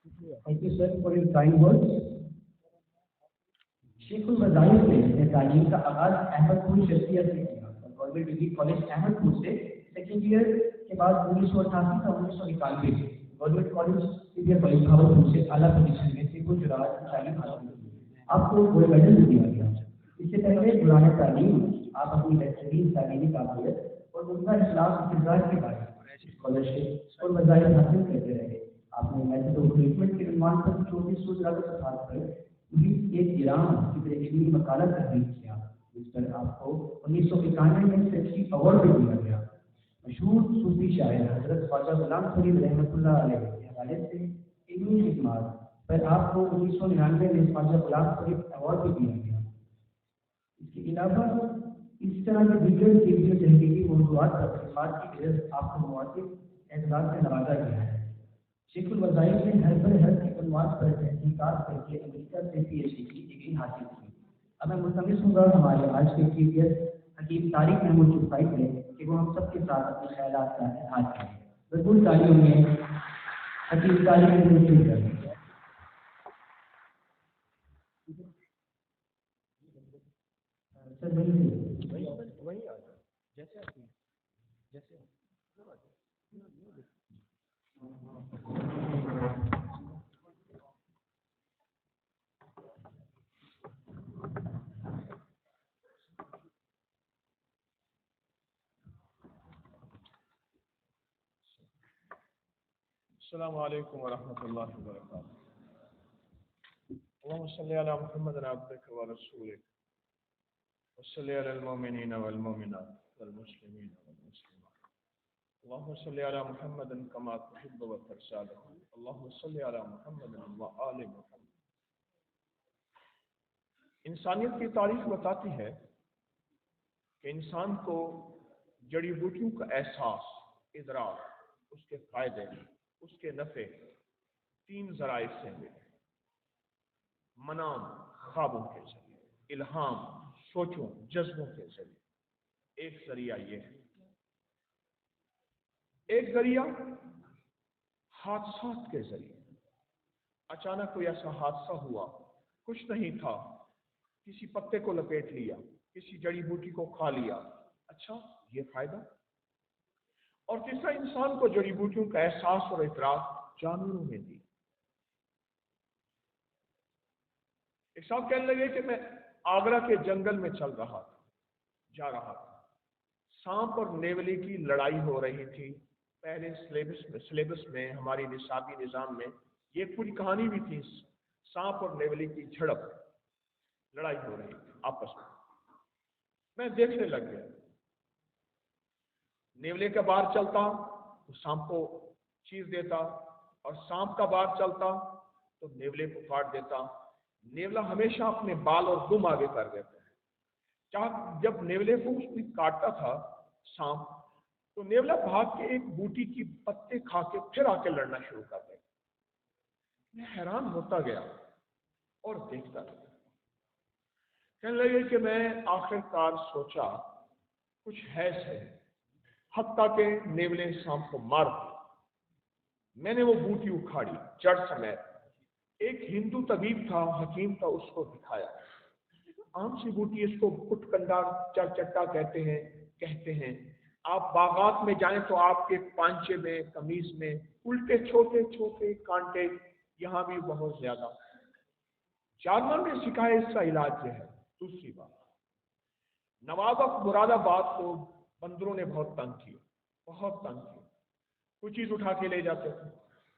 Thank you, sir, for your kind words. शेखुल मज़ाहिर ने तालीम का आगाज़ अहमदपुर शख्सियत से किया। गवर्नमेंट डिग्री कॉलेज अहमदपुर से सेकेंड ईयर के बाद 1988 से 1991 government college senior college Bahawalpur से आला पोजीशन में शेखुल जुरात की तालीम हासिल की। आपको गोल्ड मेडल भी दिया गया। इससे पहले दौरान तालीम आप अपनी बेहतरीन तालीमी काबिलियत और उनका इखलास किरदार के बारे स्कॉलरशिप और मज़ाहिर हासिल करते रहे। आपने मेथड ऑफ ट्रीटमेंट के उन्वान पर 24 रोज़ाना सफात पर एक ईरान की इल्मी मकाला तहरीर किया, जिस पर आपको 1991 में सेक्सी अवार्ड भी दिया गया। मशहूर सूफी शायर हजरत ख्वाजा गुलाम फरीद रहमतुल्लाह अलैह के हवाले से इल्मी खिदमत पर आपको 1999 में ख्वाजा गुलाम फरीद अवार्ड भी दिया गया। इसके अलावा इस तरह के दीगर इल्मी तहकीकी मौज़ूआत पर तहक़ीक़ात की वजह आपको मुआतिब एतज़ाज़ से नवाजा गया है। शेखुल मज़ाहिर ने हर पर हर के उन्वान पर तहक़ीक़ात करके अमेरिका से PhD की डिग्री हासिल की। अब मैं मुल्तमिस हूँगा हमारे आज के चीफ गेस्ट हकीम तारिक महमूद चुफाई से कि वो हम सबके साथ अपने ख्यालात का इज़हार करें। बिल्कुल तालियों में हकीम तारिक महमूद चुफाई। सर वही आ जाए जैसे अस्सलामु अलैकुम वरहमतुल्लाहि वबरकातुहू। अल्लाहुम्मा सल्लि अला मुहम्मद अब्दिका व रसूलिक व सल्लि अलल मुमिनीन वल मुमिनात वल मुस्लिमीन वल मुस्लिमात। अल्लाहुम्मा सल्लि अला मुहम्मद कमा तुहिब्बु व तर्ज़ा। अल्लाहुम्मा सल्लि अला मुहम्मद व आलि मुहम्मद। इंसानियत की तारीख बताती है कि इंसान को जड़ी बूटियों का एहसास, इदराक, उसके फायदे, उसके नफ़े तीन ज़राए से मिले। मनाम ख्वाबों के जरिए, इल्हाम सोचों जज्बों के जरिए। एक जरिया ये है, एक जरिया हादसात के जरिए। अचानक कोई ऐसा हादसा हुआ, कुछ नहीं था, किसी पत्ते को लपेट लिया, किसी जड़ी बूटी को खा लिया, अच्छा ये फायदा। और तीसरा, इंसान को जड़ी बूटियों का एहसास और इतराफ जानवरों में दिया। एक साहब कहने लगे कि मैं आगरा के जंगल में जा रहा था, सांप और नेवले की लड़ाई हो रही थी। पहले सिलेबस में हमारी निसाबी निज़ाम में ये पूरी कहानी भी थी। सांप और नेवले की झड़प, लड़ाई हो रही थी आपस में। मैं देखने लग गया। नेवले का बार चलता तो सांप को चीर देता, और सांप का बार चलता तो नेवले को काट देता। नेवला हमेशा अपने बाल और दुम आगे कर देता है। जब नेवले को उसने काटता था सांप, तो नेवला भाग के एक बूटी की पत्ते खा के फिर आके लड़ना शुरू कर देता। मैं हैरान होता गया और देखता गया। कहने लगे कि मैं आखिरकार सोचा कुछ है सही, हत्ता के नेवले सांप को मार दिया। मैंने वो बूटी उखाड़ी जड़ समेत। एक हिंदू तबीब था, हकीम था, उसको दिखाया। आम सी बूटी, इसको कुटकंडा चरचट्टा कहते हैं। आप बागात में जाएं तो आपके पांचे में, कमीज में उल्टे छोटे छोटे कांटे, यहाँ भी बहुत ज्यादा। जानवर ने सिखाया इसका इलाज है। दूसरी बात, नवाब मुरादाबाद को बंदरों ने बहुत तंग किया। कुछ चीज उठा के ले जाते थे।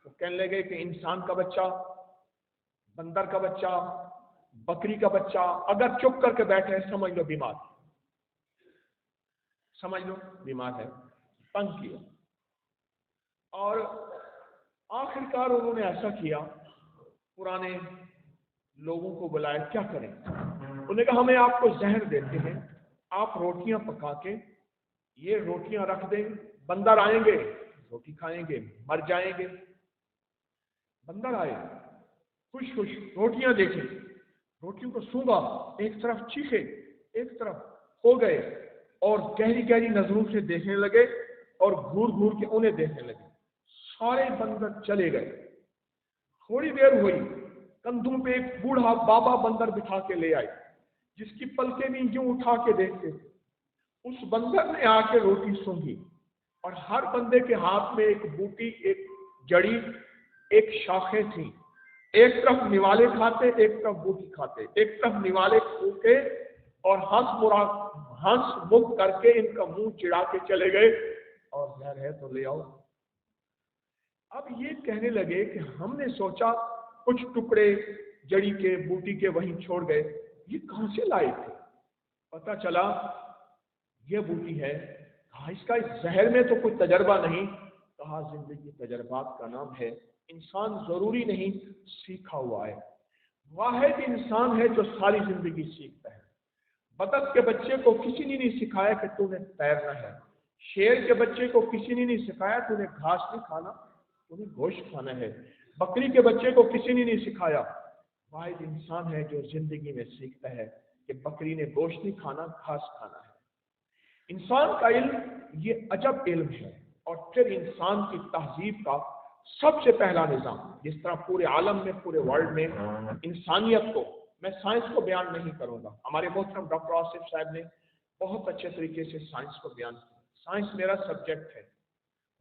तो कहने लगे कि इंसान का बच्चा, बंदर का बच्चा, बकरी का बच्चा अगर चुप करके बैठे, समझ लो बीमार है। तंग किया, और आखिरकार उन्होंने ऐसा किया, पुराने लोगों को बुलाया। क्या करें? उन्होंने कहा हमें आपको जहर देते हैं, आप रोटियां पका के ये रोटियां रख दें, बंदर आएंगे, रोटी खाएंगे, मर जाएंगे। बंदर आए, खुश रोटियां देखें, रोटियों को सूंघा, एक तरफ चीखे, एक तरफ हो गए, और गहरी गहरी नजरों से देखने लगे और घूर घूर के उन्हें देखने लगे। सारे बंदर चले गए। थोड़ी देर हुई, कंधों पे एक बूढ़ा बाबा बंदर बिठा के ले आए, जिसकी पलकें भी यूं उठा के देखते थे। उस बंदर ने आके रोटी सूंघी और हर बंदे के हाथ में एक बूटी, एक जड़ी, एक शाखें थी। एक तरफ निवाले खाते, एक तरफ बूटी खाते, एक तरफ निवाले फूके और हंस मुख करके इनका मुंह चिढ़ा के चले गए, और जहर है तो ले आओ। अब ये कहने लगे कि हमने सोचा कुछ टुकड़े जड़ी के, बूटी के वहीं छोड़ गए, ये कहां से लाए थे? पता चला ये बूटी है। कहा इसका इस जहर में तो कोई तजर्बा नहीं। कहा जिंदगी तजर्बात का नाम है, इंसान जरूरी नहीं सीखा हुआ है। वाहिद इंसान है जो सारी जिंदगी सीखता है। बतख के बच्चे को किसी ने नहीं सिखाया कि तूने तैरना है। शेर के बच्चे को किसी ने नहीं सिखाया तूने घास नहीं खाना, तूने गोश्त खाना है। बकरी के बच्चे को किसी ने नहीं सिखाया। वाहिद इंसान है जो जिंदगी में सीखता है कि बकरी ने गोश्त नहीं खाना, घास खाना है। इंसान का इल्म ये अजब इल्म है। और फिर इंसान की तहजीब का सबसे पहला निज़ाम, जिस तरह पूरे आलम में, पूरे वर्ल्ड में इंसानियत को, मैं साइंस को बयान नहीं करूंगा, हमारे मोहतरम डॉक्टर आसिफ साहब ने बहुत अच्छे तरीके से साइंस को बयान किया। साइंस मेरा सब्जेक्ट है,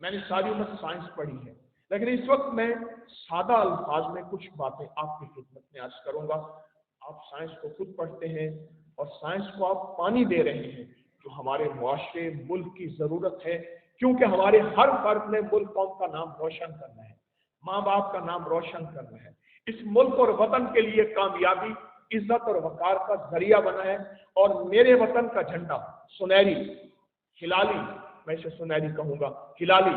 मैंने सारी उम्र साइंस पढ़ी है, लेकिन इस वक्त मैं सादा अल्फाज में कुछ बातें आपकी खिदमत में अर्ज करूंगा। आप साइंस को खुद पढ़ते हैं और साइंस को आप पानी दे रहे हैं, जो हमारे मुआशरे, मुल्क की जरूरत है, क्योंकि हमारे हर फर्द ने मुल्क कौम का नाम रोशन करना है, माँ बाप का नाम रोशन करना है। इस मुल्क और वतन के लिए कामयाबी, इज्जत और वकार का जरिया बना है। और मेरे वतन का झंडा सुनहरी, हिलाली, मैं इसे सुनहरी कहूंगा, हिलाली,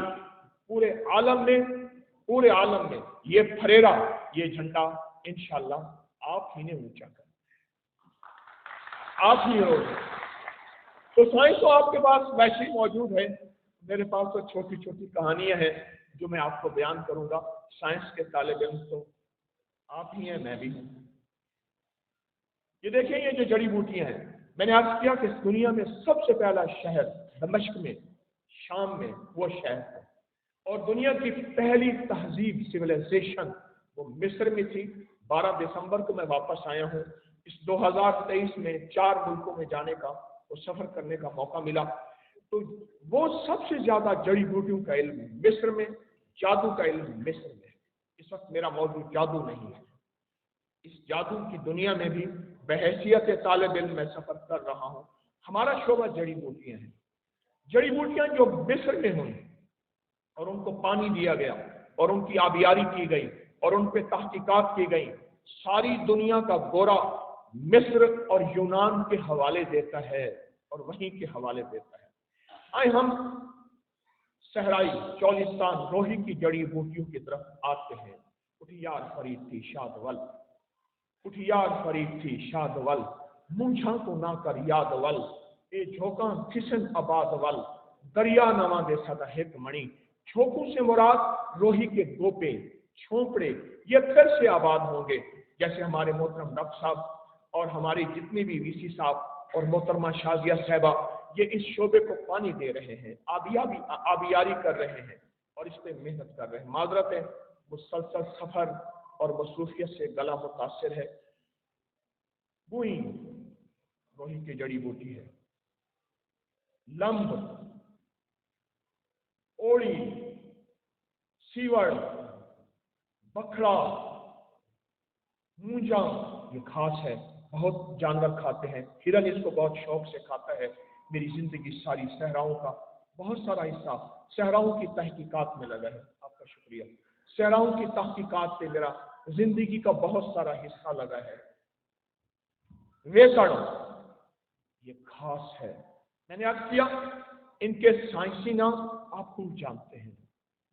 पूरे आलम में ये फरेरा, ये झंडा इंशाअल्लाह आप ही ने ऊंचा कर, आप ही हो। तो साइंस तो आपके पास वैसे ही मौजूद है, मेरे पास तो छोटी छोटी कहानियां हैं जो मैं आपको बयान करूंगा। साइंस के तालिब इल्म तो आप ही हैं, मैं भी हूं। ये देखिए, ये जो जड़ी बूटियां हैं, मैंने अर्ज किया कि इस दुनिया में सबसे पहला शहर दमिश्क में, शाम में वो शहर है। और दुनिया की पहली तहजीब, सिविलाइजेशन, वो मिस्र में थी। 12 दिसंबर को मैं वापस आया हूँ। इस 2023 में 4 मुल्कों में जाने का, वो सफर करने का मौका मिला। तो वो सबसे ज्यादा जड़ी बूटियों का इल्म मिस्र में, जादू का इल्म मिस्र में। इस वक्त मेरा मौजूद जादू नहीं है, इस जादू की दुनिया में भी बहैसियत तालिब इल्म में सफर कर रहा हूँ। हमारा शोबा जड़ी बूटियां हैं। जड़ी बूटियां जो मिस्र में हुई और उनको पानी दिया गया और उनकी आबियारी की गई और उन पे तहकीकात की गई, सारी दुनिया का गोरा मिस्र और यूनान के हवाले देता है और वहीं के हवाले देता है। आए हम सहराई, चौलिस्तान, रोही की जड़ी बूटियों की तरफ आते हैं। उठियार फरीद थी शादवल, उठियार फरीद थी शादवल, मूंझा को ना कर यादवल, ए झोंका किसन आबादवल, दरिया नवा दे सदा हित मणि। झोंकों से मुराद रोही के गोपे, छोपड़े, ये फिर से आबाद होंगे। जैसे हमारे मोहतरम डॉक्टर साहब और हमारी जितनी भी वीसी साहब और मोहतरमा शाजिया साहबा ये इस शोबे को पानी दे रहे हैं, आबियारी कर रहे हैं और इस पे मेहनत कर रहे हैं। माजरत है, मुसलसल सफर और मसरूफियत से गला मुतासिर है। बुई रोही की जड़ी बूटी है। लंब, ओड़ी, सीवड़, बखड़ा, मूंजा, ये घास है, बहुत जानवर खाते हैं। हिरन इसको बहुत शौक से खाता है। मेरी जिंदगी सारी सहराओं का बहुत सारा हिस्सा सहराओं की तहकीकात में लगा है। आपका शुक्रिया। सहराओं की तहकीकात से मेरा जिंदगी का बहुत सारा हिस्सा लगा है। वेकड़, ये घास है। मैंने अर्ज किया इनके साइंसी नाम आप खूब जानते हैं।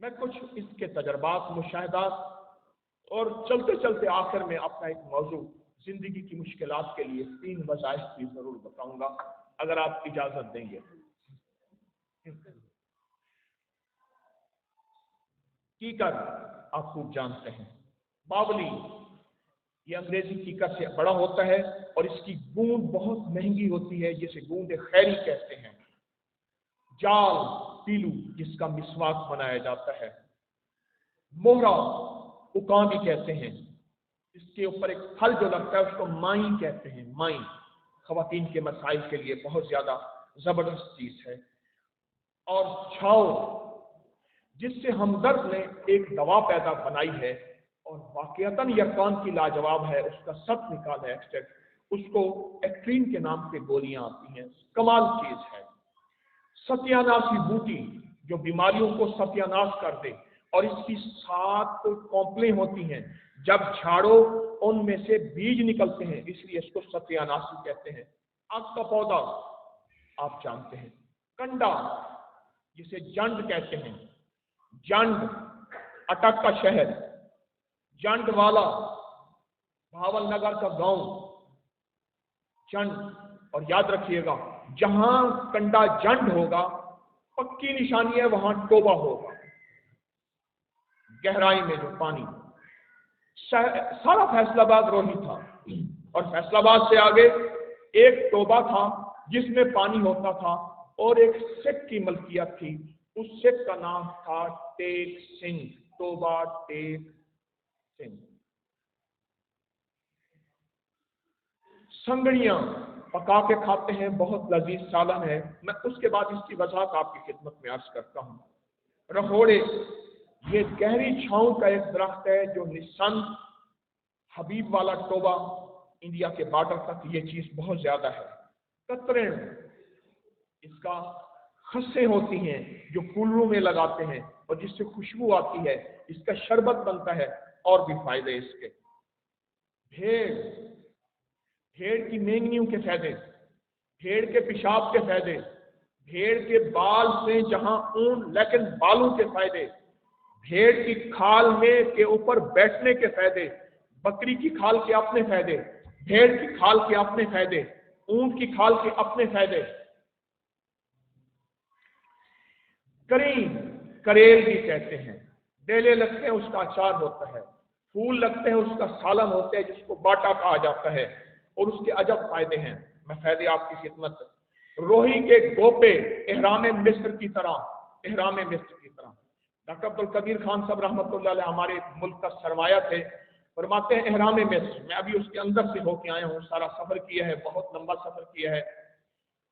मैं कुछ इसके तजर्बात, मुशाहिदात और चलते चलते आखिर में अपना एक मौजू जिंदगी की मुश्किलात के लिए 3 वज़ाइफ भी जरूर बताऊंगा, अगर आप इजाजत देंगे। कीकर आप खूब जानते हैं। बावली, ये अंग्रेजी कीकर से बड़ा होता है और इसकी गूंद बहुत महंगी होती है, जिसे गूंद खैरी कहते हैं। जाल, पीलू, जिसका मिसवाक बनाया जाता है। मोहरा, उकां भी कहते हैं। इसके ऊपर एक फल जो लगता है उसको माई कहते हैं। माई खवातीन के मसाइल के लिए बहुत ज्यादा जबरदस्त चीज है। और छाओ, जिससे हमदर्द ने एक दवा पैदा बनाई है और वाकईतन यरकान की लाजवाब है, उसका सत निकाल है एक्सट्रैक्ट, उसको एक्ट्रीन के नाम पे गोलियां आती हैं, कमाल चीज है। सत्यानाशी बूटी जो बीमारियों को सत्यानाश कर दे, और इसकी 7 कौंपलें होती हैं, जब झाड़ो उनमें से बीज निकलते हैं, इसलिए इसको सत्यानाशी कहते हैं। आग का पौधा आप जानते हैं। कंडा जिसे जंड कहते हैं, जंड अटक का शहर, जंड वाला भावल नगर का गांव जंड। और याद रखिएगा, जहां कंडा जंड होगा पक्की निशानी है वहां टोबा होगा। गहराई में जो पानी, सारा फैसलाबाद रोही था, और फैसलाबाद से आगे एक टोबा था जिसमें पानी होता था, और एक सिख की मलकियत थी, उस सिख का नाम था टेक सिंह, टोबा टेक सिंह। संगड़ियां पका के खाते हैं, बहुत लजीज सालन है। मैं उसके बाद इसकी वजाहत आपकी खिदमत में अर्ज करता हूं। रहोड़े, ये गहरी छांव का एक दरख्त है जो निसन हबीब वाला टोबा इंडिया के बॉर्डर तक ये चीज बहुत ज्यादा है। कतरें, इसका खस्सें होती हैं जो कूलरों में लगाते हैं और जिससे खुशबू आती है, इसका शरबत बनता है और भी फायदे इसके। भेड़, भेड़ की मेंगनियों के फायदे, भेड़ के पेशाब के फायदे, भेड़ के बाल से जहां ऊन लेकिन बालों के फायदे, भेड़ की खाल में के ऊपर बैठने के फायदे, बकरी की खाल के अपने फायदे, भेड़ की खाल के अपने फायदे, ऊंट की खाल के अपने फायदे। करेल भी कहते हैं, डेले लगते हैं उसका अचार होता है, फूल लगते हैं उसका सालन होता है जिसको बाटा कहा जाता है, और उसके अजब फायदे हैं। मैं फायदे आपकी खिदमत। रोही के गोपे एहराम मिस्र की तरह, एहराम मिस्र की तरह। डॉक्टर अब्दुल कबीर खान साहब रहमतुल्लाह अलैह हमारे मुल्क का सरमाया थे, फरमाते हैं एहराम मिस्र, मैं अभी उसके अंदर से होके आया हूँ, सारा सफर किया है, बहुत लंबा सफर किया है,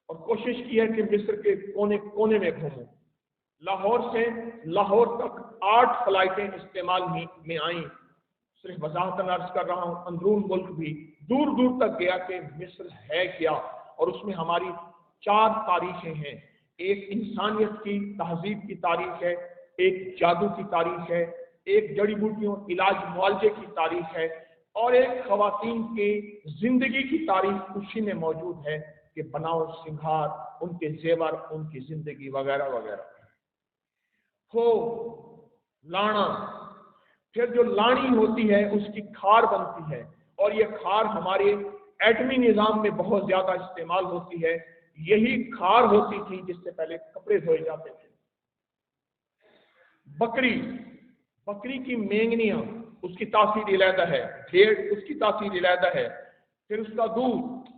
और कोशिश की है कि मिस्र के कोने कोने में घूमूं। लाहौर से लाहौर तक 8 फ्लाइटें इस्तेमाल में आई। सिर्फ वजाहत अर्ज कर रहा हूँ, अंदरून मुल्क भी दूर दूर तक गया कि मिस्र है क्या, और उसमें हमारी 4 तारीखें हैं। एक इंसानियत की तहजीब की तारीख है, एक जादू की तारीख है, एक जड़ी बूटियों इलाज मुआवजे की तारीख है, और एक खवातीन की जिंदगी की तारीख उसी में मौजूद है कि बनाओ सिंगार, उनके जेवर, उनकी जिंदगी वगैरह वगैरह। हो लाना, फिर जो लानी होती है उसकी खार बनती है, और ये खार हमारे एटमी निजाम में बहुत ज्यादा इस्तेमाल होती है। यही खार होती थी जिससे पहले कपड़े धोए जाते थे। बकरी, बकरी की मेंगनियां, उसकी तासीर इलादा है। भेड़, उसकी तासीर इलादा है। फिर उसका दूध,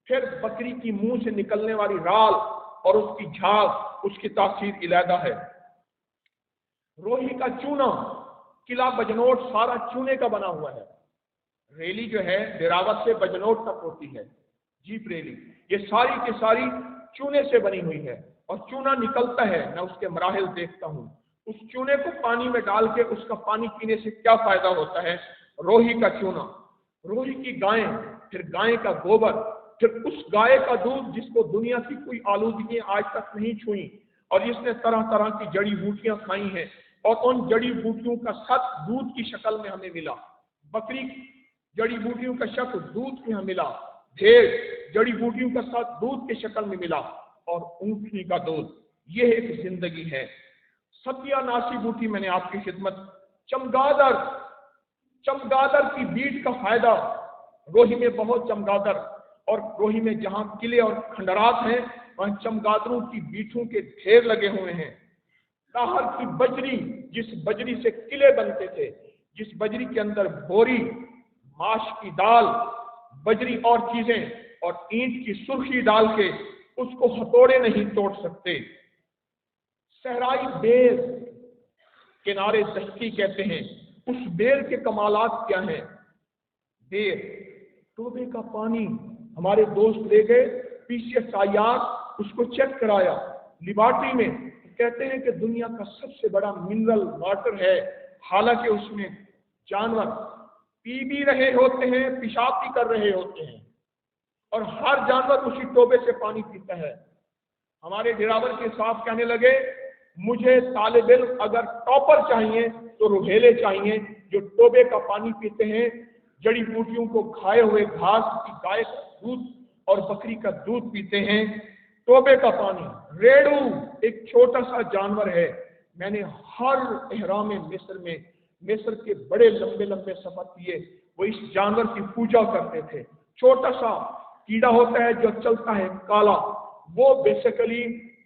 फिर बकरी की मुंह से निकलने वाली राल और उसकी झाग, उसकी तासीर इलादा है। रोही का चूना, किला बजनोट सारा चूने का बना हुआ है। रेली जो है डेरावत से बजनोट तक होती है, जीप रेली, ये सारी की सारी चूने से बनी हुई है, और चूना निकलता है, मैं उसके मराहिल देखता हूँ। उस चूने को पानी में डाल के उसका पानी पीने से क्या फायदा होता है। रोही का चूना, रोही की गायें, फिर गाय का गोबर, फिर उस गाय का दूध जिसको दुनिया की कोई आलूदगी आज तक नहीं छुई, और जिसने तरह तरह की जड़ी बूटियां खाई हैं, और उन जड़ी बूटियों का सत दूध की शक्ल में हमें मिला। बकरी जड़ी बूटियों का शक्ल दूध में मिला, भेड़ जड़ी बूटियों का साथ दूध की शक्ल में मिला, और ऊंटनी का दूध। यह एक जिंदगी है। सत्यानाशी बूटी मैंने आपकी खिदमत। चमगादड़, चमगादड़ की बीट का फायदा, रोही में बहुत चमगादड़, और रोही में जहां किले और खंडरात हैं वहां चमगादड़ों की बीठों के ढेर लगे हुए हैं। ताहर की बजरी, जिस बजरी से किले बनते थे, जिस बजरी के अंदर बोरी, माश की दाल, बजरी और चीजें और ईंट की सुर्खी डाल के उसको हथौड़े नहीं तोड़ सकते। सहराई बेर, किनारे दस्ती कहते हैं, उस बेर के कमालात क्या हैं? बेर, टोबे का पानी हमारे दोस्त ले गए, PCSIR उसको चेक कराया लेबोरेटरी में, कहते हैं कि दुनिया का सबसे बड़ा मिनरल वाटर है। हालांकि उसमें जानवर पी भी रहे होते हैं, पेशाब भी कर रहे होते हैं, और हर जानवर उसी टोबे से पानी पीता है। हमारे ड्राइवर के साहब कहने लगे, मुझे तालिब इल्म अगर टॉपर चाहिए तो रुहेले चाहिए जो टोबे का पानी पीते हैं, जड़ी बूटियों को खाए हुए घास की गाय का दूध और बकरी का दूध पीते हैं, टोबे का पानी। रेड़ू एक छोटा सा जानवर है। मैंने हर इहराम मिस्र के बड़े लंबे लंबे सफर किए, वो इस जानवर की पूजा करते थे। छोटा सा कीड़ा होता है जो चलता है काला, वो बेसिकली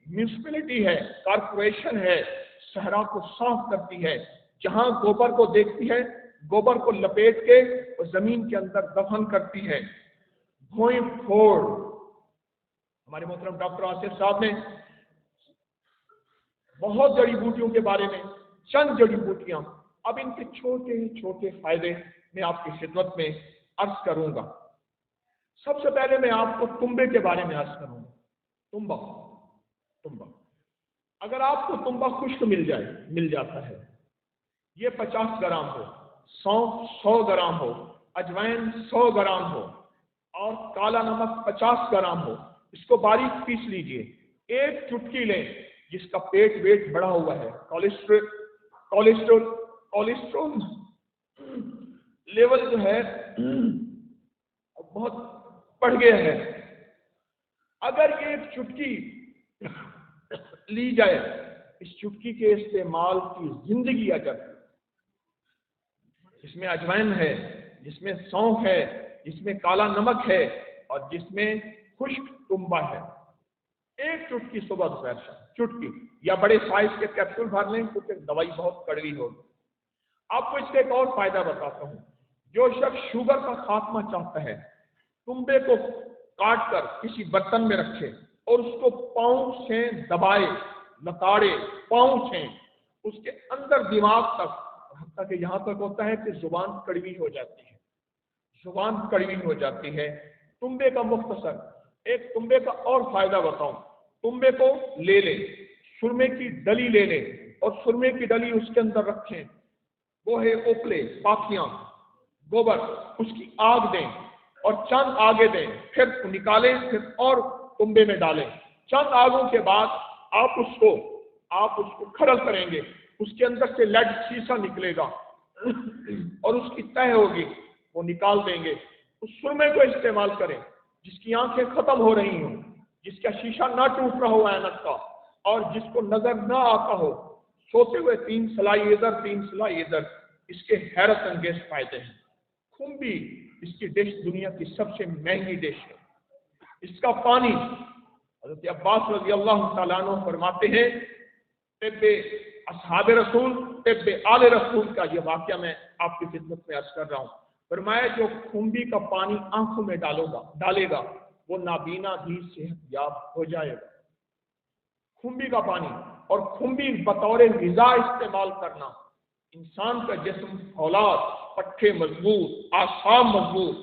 म्यूनिसिपैलिटी है, कारपोरेशन है, सहरा को साफ करती है। जहां गोबर को देखती है, गोबर को लपेट के वो जमीन के अंदर दफन करती है। भोई फोड़, हमारे मोहतरम डॉक्टर आसिफ साहब ने बहुत जड़ी बूटियों के बारे में, चंद जड़ी बूटियां, अब इनके छोटे छोटे फायदे मैं आपकी खिदमत में अर्ज करूंगा। सबसे पहले मैं आपको तुम्बे के बारे में अर्ज करूंगा। तुम्बा, अगर आपको तुम्बा खुश्क मिल जाता है, ये 50 ग्राम हो, सौंफ 100 ग्राम हो, अजवाइन 100 ग्राम हो और काला नमक 50 ग्राम हो, इसको बारीक पीस लीजिए। एक चुटकी लें जिसका पेट वेट बढ़ा हुआ है, कोलेस्ट्रॉल लेवल जो है बहुत बढ़ गया है। अगर ये एक चुटकी ली जाए, इस चुटकी के इस्तेमाल की जिंदगी आ जाती है। जिसमें अजवाइन है, जिसमें सौंफ है, जिसमें काला नमक है और जिसमें खुश्क तुम्बा है। एक चुटकी सुबह दोपहर शाम, चुटकी, या बड़े साइज के कैप्सूल भर लें क्योंकि दवाई बहुत कड़वी होगी। आपको इसका एक और फायदा बताता हूं। जो शख्स शुगर का खात्मा चाहता है, तुम्बे को काट कर किसी बर्तन में रखे और उसको पांव से दबाए, लताड़े, पांव से उसके अंदर दिमाग तक, हत्ता कि यहां तक होता है कि जुबान कड़वी हो जाती है, जुबान कड़वी हो जाती है। तुम्बे का मुख्तसर एक तुम्बे का और फायदा बताऊं। तुम्बे को ले लें, सुरमे की डली ले लें और सुरमे की डली उसके अंदर रखें, वो है ओपले, पाखियां, गोबर, उसकी आग दें और चंद आगे दें, फिर निकालें, फिर और तुम्बे में डालें। चंद आगों के बाद आप उसको खड़ल करेंगे, उसके अंदर से लेड शीशा निकलेगा और उसकी तह होगी, वो निकाल देंगे। उस सुरमे को इस्तेमाल करें जिसकी आंखें खत्म हो रही हों, जिसका शीशा ना टूट रहा हो ऐनक का, और जिसको नजर ना आता हो, सोते हुए 3 सलाई इधर 3 सलाई इधर। इसके हैरत अंगेज फायदे हैं। खुम्बी इसकी डिश दुनिया की सबसे महंगी डिश है। इसका पानी हज़रत अब्बास रज़ी अल्लाह तआला अन्हु फरमाते हैं, तिब्बे असहाबे रसूल, तिब्बे आले रसूल का ये वाकया मैं आपकी खिदमत में अर्ज कर रहा हूँ। फरमाया जो खुम्बी का पानी आंखों में डालेगा वो नाबीना भी सेहतयाब हो जाएगा। खुम्बी का पानी और खुम्बी बतौर ग़िज़ा इस्तेमाल करना, इंसान का जिस्म औलाद, पट्टे मजबूत, आसाम मजबूत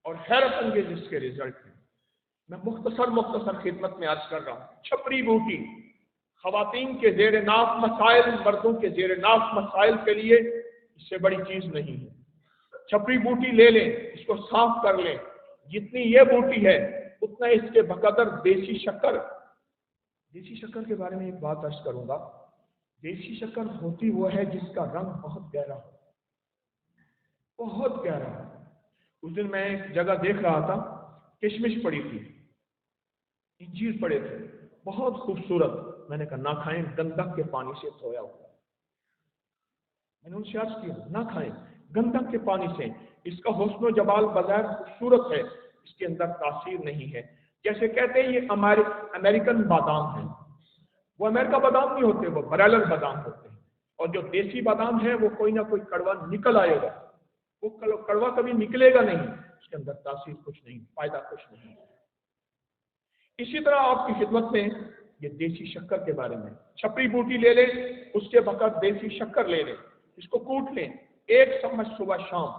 और हैरत अंगेज इसके रिजल्ट हैं। मैं मुख्तसर खिदमत में अर्ज कर रहा हूँ। छपरी बूटी खवातीन के जेर नाफ मसाइल, मर्दों के जेर नाफ मसाइल के लिए इससे बड़ी चीज नहीं है। छपरी बूटी ले लें, इसको साफ कर लें, जितनी ये बूटी है उतना इसके बकदर देसी शक्कर के बारे में एक बात अर्ज करूंगा। देसी शक्कर होती वो है जिसका रंग बहुत गहरा हो, बहुत गहरा। उस दिन मैं एक जगह देख रहा था, किशमिश पड़ी थी, इंजीर पड़े थे, बहुत खूबसूरत। मैंने कहा ना खाएं, गंधक के पानी से धोया हुआ। मैंने उनसे अर्ज किया ना खाएं, गंधक के पानी से। इसका हुस्न जमाल बज़ाहिर खूबसूरत है, इसके अंदर तासीर नहीं है। जैसे कहते हैं ये अमेरिकन बादाम है, वो अमेरिका बादाम नहीं होते, वो ब्रायलर बादाम होते हैं। और जो देसी बादाम है वो कोई ना कोई कड़वा निकल आएगा, वो कड़वा कभी निकलेगा नहीं, उसके अंदर तासीर कुछ नहीं, फायदा कुछ नहीं। इसी तरह आपकी खिदमत में ये देसी शक्कर के बारे में, छपरी बूटी ले लें, उसके बकत देसी शक्कर ले लें, इसको कूट लें, 1 चम्मच सुबह शाम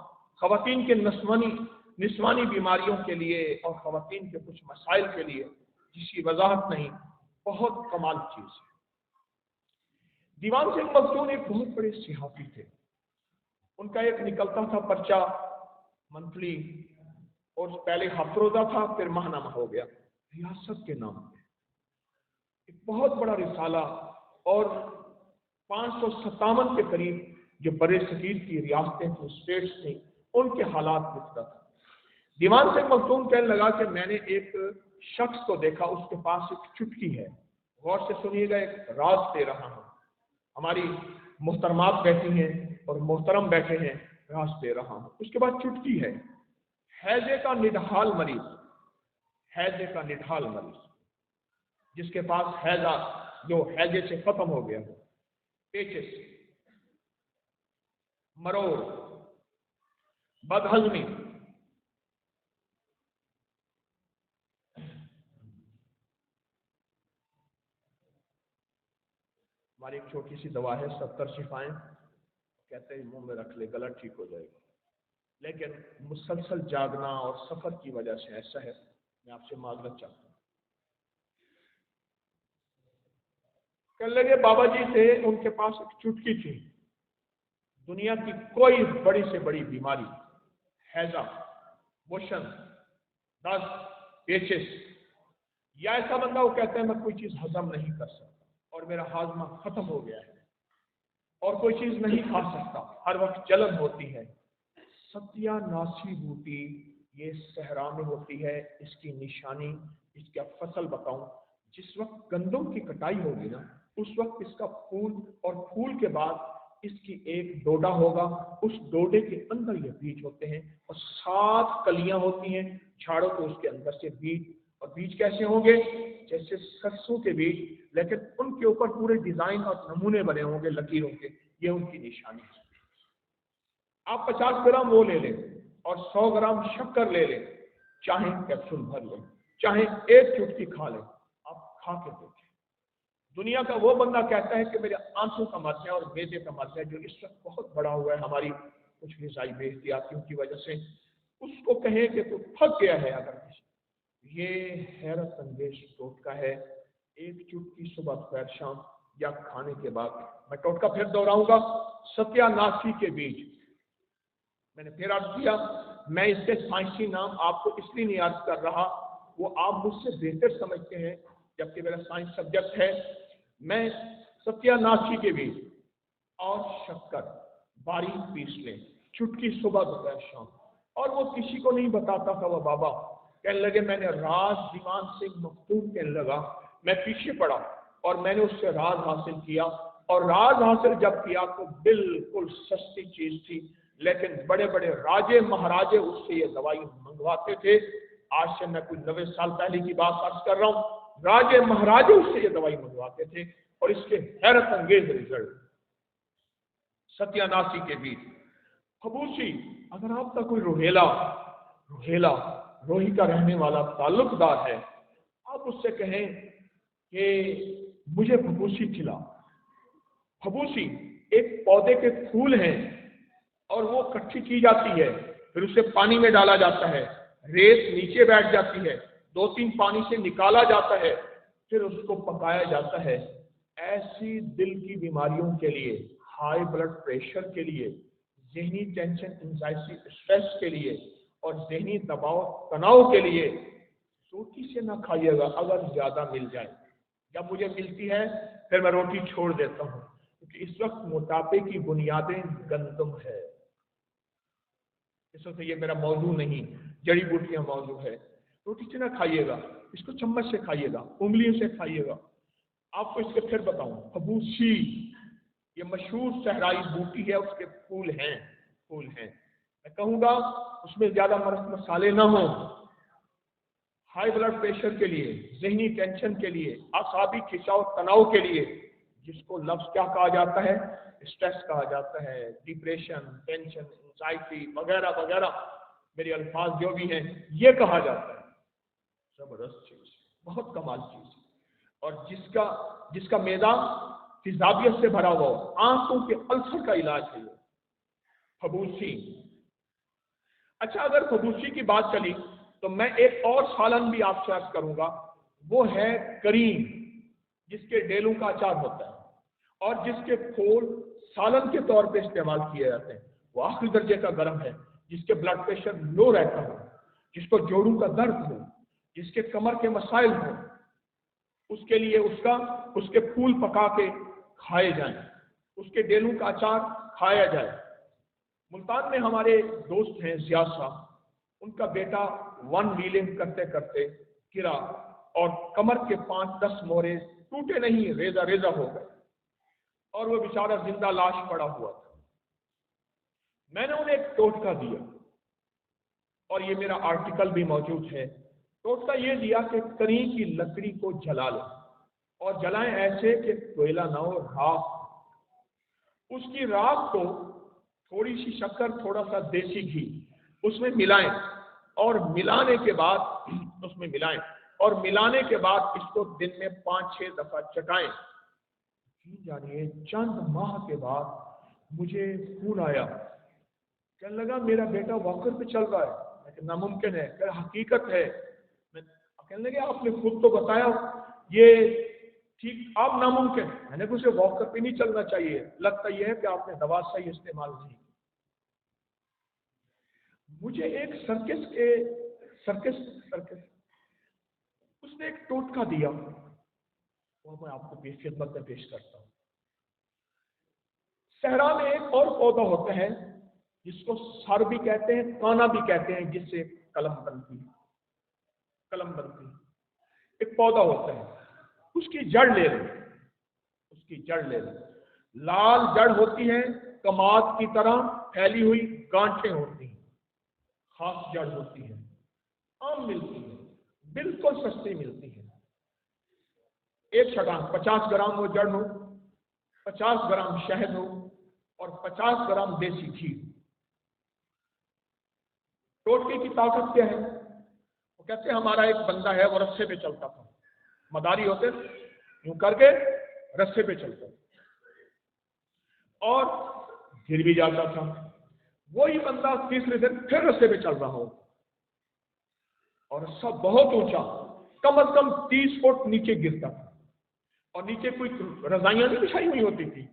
खवातीन के निस्वानी बीमारियों के लिए और खवातीन के कुछ मसाइल के लिए, जिसकी वजाहत नहीं, बहुत कमाल चीज है। दीवान सिंह मखदूम एक बहुत बड़े सियासी थे। उनका एक निकलता था पर्चा मंथली, और पहले हफ्तरोजा था, फिर माहनामा हो गया, रियासत के नाम पे एक बहुत बड़ा रिसाला, और 557 के करीब जो बड़े सगीर की रियासतें थी, स्टेट्स थी, उनके हालात लिखता था। दीवान सिंह मखदूम कहने लगा कि मैंने एक शख्स को देखा, उसके पास एक चुटकी है, गौर से सुनिएगा, एक राज दे रहा हूं, हमारी मोहतरमात बैठी हैं और मोहतरम बैठे हैं, राज दे रहा हूं। उसके बाद चुटकी है, हैजे का निढाल मरीज, हैजे का निढाल मरीज, जिसके पास हैजा जो हैजे से खत्म हो गया हो, पेचिस, मरोड़, बदहजमी, हमारी एक छोटी सी दवा है 70 शिफाएं, कहते हैं मुंह में रख ले, गला ठीक हो जाएगा, लेकिन मुसलसल जागना और सफर की वजह से ऐसा है। मैं आपसे माजरत चाहता हूँ। कहने लगे बाबा जी थे, उनके पास एक चुटकी थी, दुनिया की कोई बड़ी से बड़ी बीमारी, हैजा, मोशन, दस्त, पेचिस, या ऐसा बंदा वो कहता है मैं कोई चीज हजम नहीं कर सकता और मेरा हाजमा खत्म हो गया है और कोई चीज नहीं खा सकता, हर वक्त जलन होती है, सत्यानाशी बूटी ये सहरा में होती है। इसकी निशानी, इसका फसल बताऊं, जिस वक्त गंदम की कटाई होगी ना, उस वक्त इसका फूल, और फूल के बाद इसकी एक डोडा होगा, उस डोडे के अंदर ये बीज होते हैं और 7 कलियां होती हैं, झाड़ों को उसके अंदर से बीज, और बीज कैसे होंगे, जैसे सरसों के बीज, लेकिन उनके ऊपर पूरे डिजाइन और नमूने बने होंगे लकीरों के, ये उनकी निशानी है। आप 50 ग्राम वो ले लें और 100 ग्राम शक्कर ले लें, चाहे कैप्सूल भर लें, चाहे एक चुटकी खा लें, आप खा के देखें। दुनिया का वो बंदा कहता है कि मेरे आंसू का मसला और मैदे का मसला जो इस वक्त बहुत बड़ा हुआ है हमारी कुछ ग़िज़ाई बेइख्तियातियों की वजह से, उसको कहे कि तू थक गया है, अगर ये हैरत अंगेज टोटका है। एक चुटकी सुबह दोपहर शाम या खाने के बाद, मैं टोटका फिर दोहराऊंगा, सत्यानाशी के बीज, मैंने फिर अर्ज किया, मैं इसके साइंसी नाम आपको इसलिए नहीं अर्ज कर रहा, वो आप मुझसे बेहतर समझते हैं, जबकि मेरा साइंस सब्जेक्ट है। मैं सत्यानाशी के बीज और शक्कर बारीक पीस लें, चुटकी सुबह दोपहर शाम, और वो किसी को नहीं बताता था। वो बाबा कहने लगे मैंने राज, दीवान सिंह मखदूम कहने लगा, मैं पीछे पड़ा और मैंने उससे राज हासिल किया, और राज हासिल जब किया तो बिल्कुल सस्ती चीज थी, लेकिन बड़े बड़े राजे महाराजे उससे ये दवाई मंगवाते थे। आज से मैं कोई 90 साल पहले की बात अर्ज कर रहा हूँ, राजे महाराजे उससे ये दवाई मंगवाते थे, और इसके हैरत अंगेज रिजल्ट। सत्यानाशी के बीज, खबूसी, अगर आपका कोई रोहेला रोही का रहने वाला ताल्लुकदार है, आप उससे कहें कि मुझे फबूसी खिला। फबूसी एक पौधे के फूल हैं और वो इकट्ठी की जाती है, फिर उसे पानी में डाला जाता है, रेत नीचे बैठ जाती है, 2-3 पानी से निकाला जाता है, फिर उसको पकाया जाता है। ऐसी दिल की बीमारियों के लिए, हाई ब्लड प्रेशर के लिए, ज़हनी टेंशन, एंजाइटी, स्ट्रेस के लिए और ज़हनी दबाव तनाव के लिए रोटी से ना खाइएगा अगर ज्यादा मिल जाए। जब मुझे मिलती है फिर मैं रोटी छोड़ देता हूँ, क्योंकि इस वक्त मोटापे की बुनियादें गंदम है। इस वक्त ये मेरा मौजू नहीं, जड़ी बूटियां मौजू है। रोटी से ना खाइएगा, इसको चम्मच से खाइएगा, उंगलियों से खाइएगा। आपको इसके फिर बताऊं, फबूसी ये मशहूर सहराई बूटी है, उसके फूल हैं। मैं कहूँगा उसमें ज्यादा मसाले ना हो। हाई ब्लड प्रेशर के लिए, ज़हनी टेंशन के लिए, आसाबी खिंचाव तनाव के लिए, जिसको लफ्ज क्या कहा जाता है, स्ट्रेस कहा जाता है, डिप्रेशन, टेंशन, एंजाइटी वगैरह वगैरह, मेरे अल्फाज जो भी हैं ये कहा जाता है। जबरदस्त चीज, बहुत कमाल चीज, और जिसका मैदा तेजाबियत से भरा हुआ हो, आंतों के अल्सर का इलाज है। फबूसी। अच्छा, अगर फबूसी की बात चली तो मैं एक और सालन भी आपसे अर्ज करूंगा, वो है करीम, जिसके डेलों का अचार होता है और जिसके फूल सालन के तौर पे इस्तेमाल किए जाते हैं। वो आखिरी दर्जे का गर्म है, जिसके ब्लड प्रेशर लो रहता हो, जिसको जोड़ों का दर्द हो, जिसके कमर के मसाइल हो, उसके लिए उसके फूल पका के खाए जाएं, उसके डेलों का अचार खाया जाए। मुल्तान में हमारे दोस्त हैं जियाद साहब, उनका बेटा 1 व्हीलिंग करते करते गिरा और कमर के 5-10 मोहरे टूटे नहीं, रेजा रेजा हो गए और वो बेचारा जिंदा लाश पड़ा हुआ था। मैंने उन्हें एक टोटका दिया और ये मेरा आर्टिकल भी मौजूद है। टोटका ये दिया कि करी की लकड़ी को जला लें और जलाएं ऐसे कि कोयला ना हो, राख। उसकी राख को थोड़ी सी शक्कर, थोड़ा सा देसी घी उसमें मिलाएं और मिलाने के बाद इसको दिन में 5-6 दफा चटाएं। जानिए चंद माह के बाद मुझे फोन आया, कहने लगा मेरा बेटा वॉकर पे चल रहा है। लेकिन नामुमकिन है, हकीकत है। मैं कहने लगे आपने खुद तो बताया ये ठीक, आप नामुमकिन। मैंने कहा उसे वॉकर पे नहीं चलना चाहिए, लगता यह है कि आपने दवा सही इस्तेमाल नहीं। मुझे एक सर्कस उसने एक टोटका दिया, वो मैं आपको खिदमत में पेश करता हूँ। सहरा में एक और पौधा होता है जिसको सर भी कहते हैं, काना भी कहते हैं, जिससे कलम बनती है। एक पौधा होता है, उसकी जड़ ले लें। लाल जड़ होती है, कमाद की तरह फैली हुई गांठें होती हैं, खास जड़ होती है, आम मिलती है, बिल्कुल सस्ती मिलती है। एक छटांग 50 ग्राम वो जड़ हो, 50 ग्राम शहद हो और 50 ग्राम देसी घी। टोटके की ताकत क्या है? वो कहते हैं हमारा एक बंदा है, वो रस्से पे चलता था, मदारी होते यूं करके रस्से पे चलता और गिर भी जाता था। वही बंदा तीसरे दिन फिर रस्से पे चल रहा हो और रस्सा बहुत ऊंचा, कम से कम 30 फुट नीचे गिरता था और नीचे कोई रजाइयां नहीं बिछाई हुई होती थी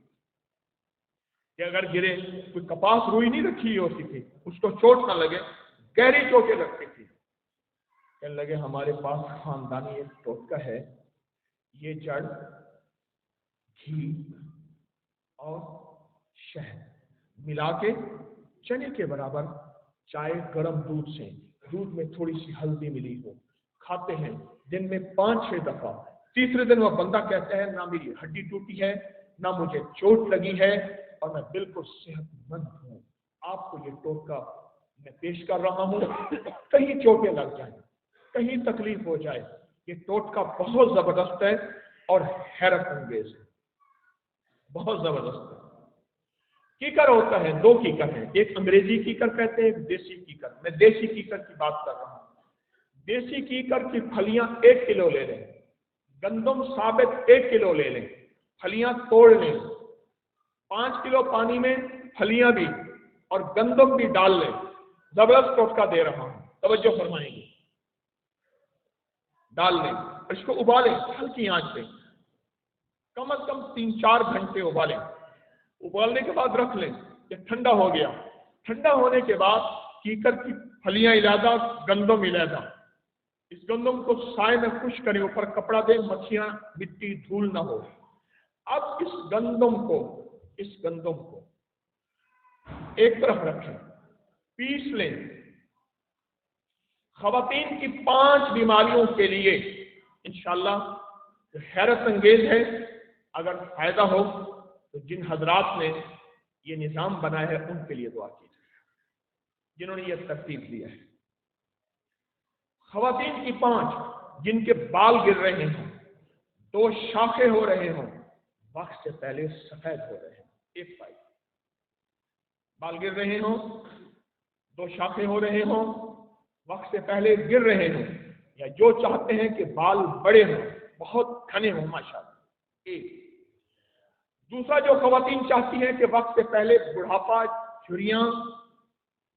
कि अगर गिरे, कोई कपास रुई नहीं रखी होती थी, उसको चोट ना लगे, गहरी चोटें लगती थी। कहने लगे हमारे पास खानदानी एक टोटका है, ये जड़, घी और शहद मिला के चने के बराबर चाय गर्म दूध से, दूध में थोड़ी सी हल्दी मिली हो, खाते हैं दिन में 5-6 दफा। तीसरे दिन वह बंदा कहता है ना मेरी हड्डी टूटी है, ना मुझे चोट लगी है और मैं बिल्कुल सेहतमंद हूँ। आपको ये टोटका मैं पेश कर रहा हूँ, कहीं चोटें लग जाए, कहीं तकलीफ हो जाए, ये टोटका बहुत जबरदस्त है और हैरत अंगेज है, बहुत जबरदस्त है। कीकर होता है, 2 कीकर हैं, एक अंग्रेजी कीकर कहते हैं, एक देसी कीकर। मैं देसी कीकर की बात कर रहा हूँ। देसी कीकर की फलियां 1 किलो ले लें, गंदम साबित 1 किलो ले लें, फलियां तोड़ लें, 5 किलो पानी में फलियां भी और गंदम भी डाल लें। जबरदस्त टोटका दे रहा हूं, तवज्जो फरमाएंगे। डाल लें, इसको उबालें हल्की आंच पे, कम से कम 3-4 घंटे उबालें। उबालने के बाद रख लें, ये ठंडा हो गया। ठंडा होने के बाद कीकर की फलियां इलादा, गंदम इलादा, इस गंदम को साए में खुश करें, ऊपर कपड़ा दें, मक्खियां, मिट्टी, धूल ना हो। अब इस गंदम को एक तरफ रखें, पीस लें। खवातीन की 5 बीमारियों के लिए इंशाअल्लाह हैरत अंगेज है। अगर फायदा हो तो जिन हजरात ने ये निजाम बनाया है उनके लिए दुआ कीजिए, जिन्होंने ये तरतीब दिया है। खवातीन की 5 जिनके बाल गिर रहे हों, 2 शाखें हो रहे हों, वक्त से पहले सफेद हो रहे हैं, एक पाई बाल गिर रहे हों, 2 शाखें हो रहे हों, वक्त से पहले गिर रहे हों, या जो चाहते हैं कि बाल बड़े हों, बहुत घने हों माशाअल्लाह, एक। दूसरा जो खवातीन चाहती हैं कि वक्त से पहले बुढ़ापा चुरियां,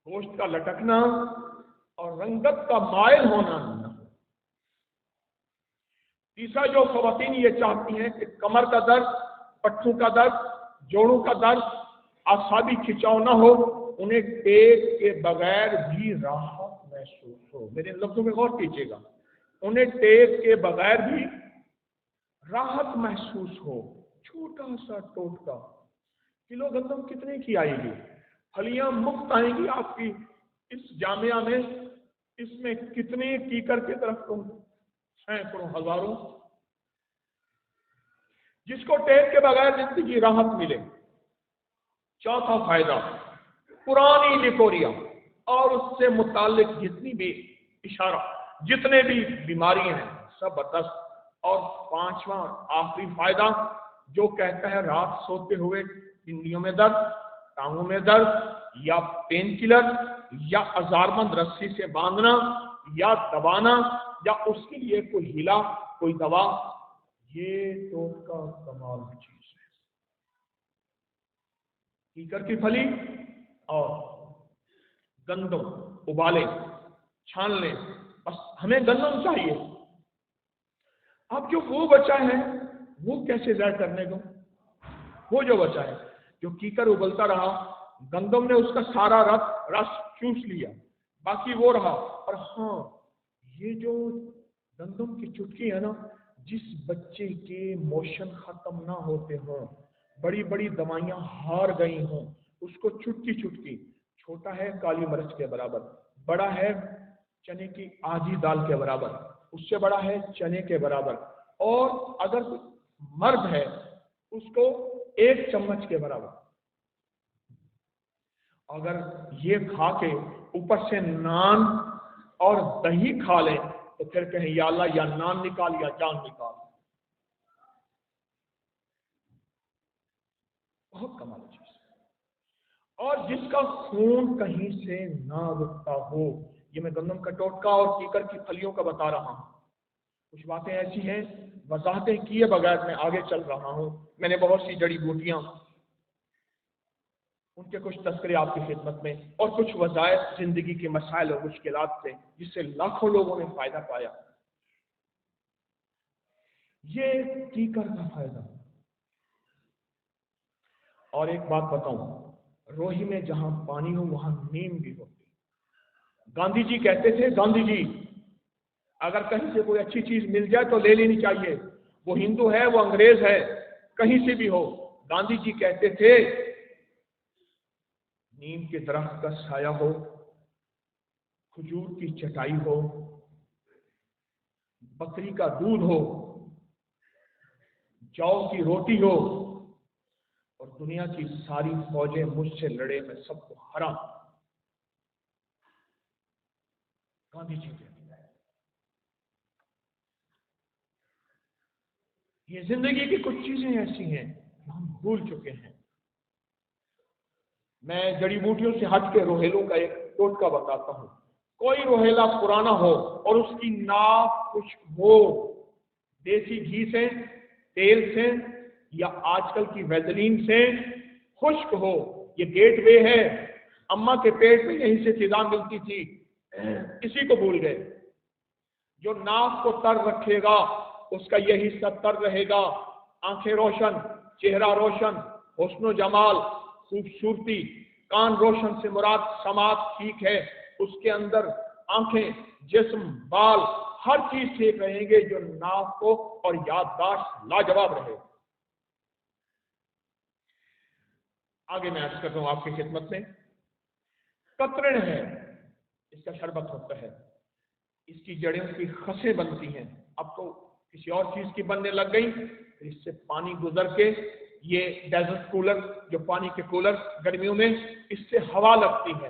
गोश्त का लटकना और रंगत का मायल होना न हो। तीसरा जो खवातीन ये चाहती हैं कि कमर का दर्द, पट्टों का दर्द, जोड़ों का दर्द, आसाबी खिंचाव न हो, उन्हें टेक के बगैर भी राहत महसूस हो। मेरे लफ्जों में गौर कीजिएगा, उन्हें टेक के बगैर भी राहत महसूस हो। छोटा सा टोटका, किलो गंदम कितने की आएगी? फलियां मुफ्त आएंगी आपकी इस जामिया में, इसमें कितने कीकर के तरफ तुम, सैकड़ों, हजारों। जिसको टेक के बगैर जिंदगी राहत मिले। चौथा फायदा, पुरानी लिकोरिया और उससे मुताल्लिक जितनी भी इशारा, जितने भी बीमारी हैं सब बर्दाश्त। और पांचवा आखिरी फायदा जो कहता है रात सोते हुए पिंडियों में दर्द, टांगों में दर्द, या पेन किलर, या अजारबंद रस्सी से बांधना, या दबाना, या उसके लिए कोई हिला, कोई दवा, ये टोटका कमाल की चीज है। कीकर की फली और गंदम उबाले, छान लें, बस हमें गंदम चाहिए। अब जो वो बचा है वो कैसे ज़ाहिर करने दो? वो जो बचा है, जो कीकर उबलता रहा, गंदम ने उसका सारा रस चूस लिया, बाकी वो रहा। और हाँ, ये जो गंदम की चुटकी है ना, जिस बच्चे के मोशन खत्म ना होते हों, बड़ी बड़ी दवाइयां हार गई हों, उसको चुटकी चुटकी, छोटा है काली मिर्च के बराबर, बड़ा है चने की आधी दाल के बराबर, उससे बड़ा है चने के बराबर, और अगर मर्द है उसको 1 चम्मच के बराबर। अगर ये खा के ऊपर से नान और दही खा लें तो फिर कहें या अल्लाह, या नान निकाल या जान निकाल। बहुत कमाल चीज है। और जिसका खून कहीं से ना रुकता हो, ये मैं गंदम का टोटका और कीकर की फलियों का बता रहा हूं। कुछ बातें ऐसी हैं, वजाहतें किए बगैर मैं आगे चल रहा हूं। मैंने बहुत सी जड़ी बूटियां, उनके कुछ तस्करे आपकी खिदमत में, और कुछ वज़ायत जिंदगी के मसाइल और मुश्किलात से, जिससे लाखों लोगों ने फायदा पाया। ये कीकर का फायदा। और एक बात बताऊं, रोही में जहां पानी हो वहां नीम भी होती। गांधी जी कहते थे, गांधी जी, अगर कहीं से कोई अच्छी चीज मिल जाए तो ले लेनी चाहिए, वो हिंदू है, वो अंग्रेज है, कहीं से भी हो। गांधी जी कहते थे नीम के दरख्त का साया हो, खजूर की चटाई हो, बकरी का दूध हो, जौ की रोटी हो, और दुनिया की सारी फौजें मुझसे लड़े, मैं सबको हरा। गांधी जी कहते हैं। ये जिंदगी की कुछ चीजें ऐसी हैं जो हम भूल चुके हैं। मैं जड़ी बूटियों से हट के रोहेलों का एक टोटका बताता हूं। कोई रोहेला पुराना हो और उसकी नाक खुश्क हो, देसी घी से, तेल से, या आजकल की वैसलीन से खुश्क हो, ये गेटवे है। अम्मा के पेट में यहीं से फिजा मिलती थी, इसी को भूल गए। जो नाक को तर रखेगा उसका यही हिस्सा तर रहेगा। आंखें रोशन, चेहरा रोशन, हुस्न जमाल, खूबसूरती, कान रोशन से मुराद समात ठीक है, उसके अंदर आंखें, जिस्म, बाल, हर चीज ठीक रहेंगे जो नाक को और याददाश्त लाजवाब रहे। आगे मैं अर्ज करता हूं आपकी खिदमत में। कतरण है, इसका शरबत होता है, इसकी जड़ें की खसें बनती हैं। अब तो किसी और चीज की बनने लग गई, इससे पानी गुजर के, ये डेजर्ट कूलर, जो पानी के कूलर गर्मियों में, इससे हवा लगती है।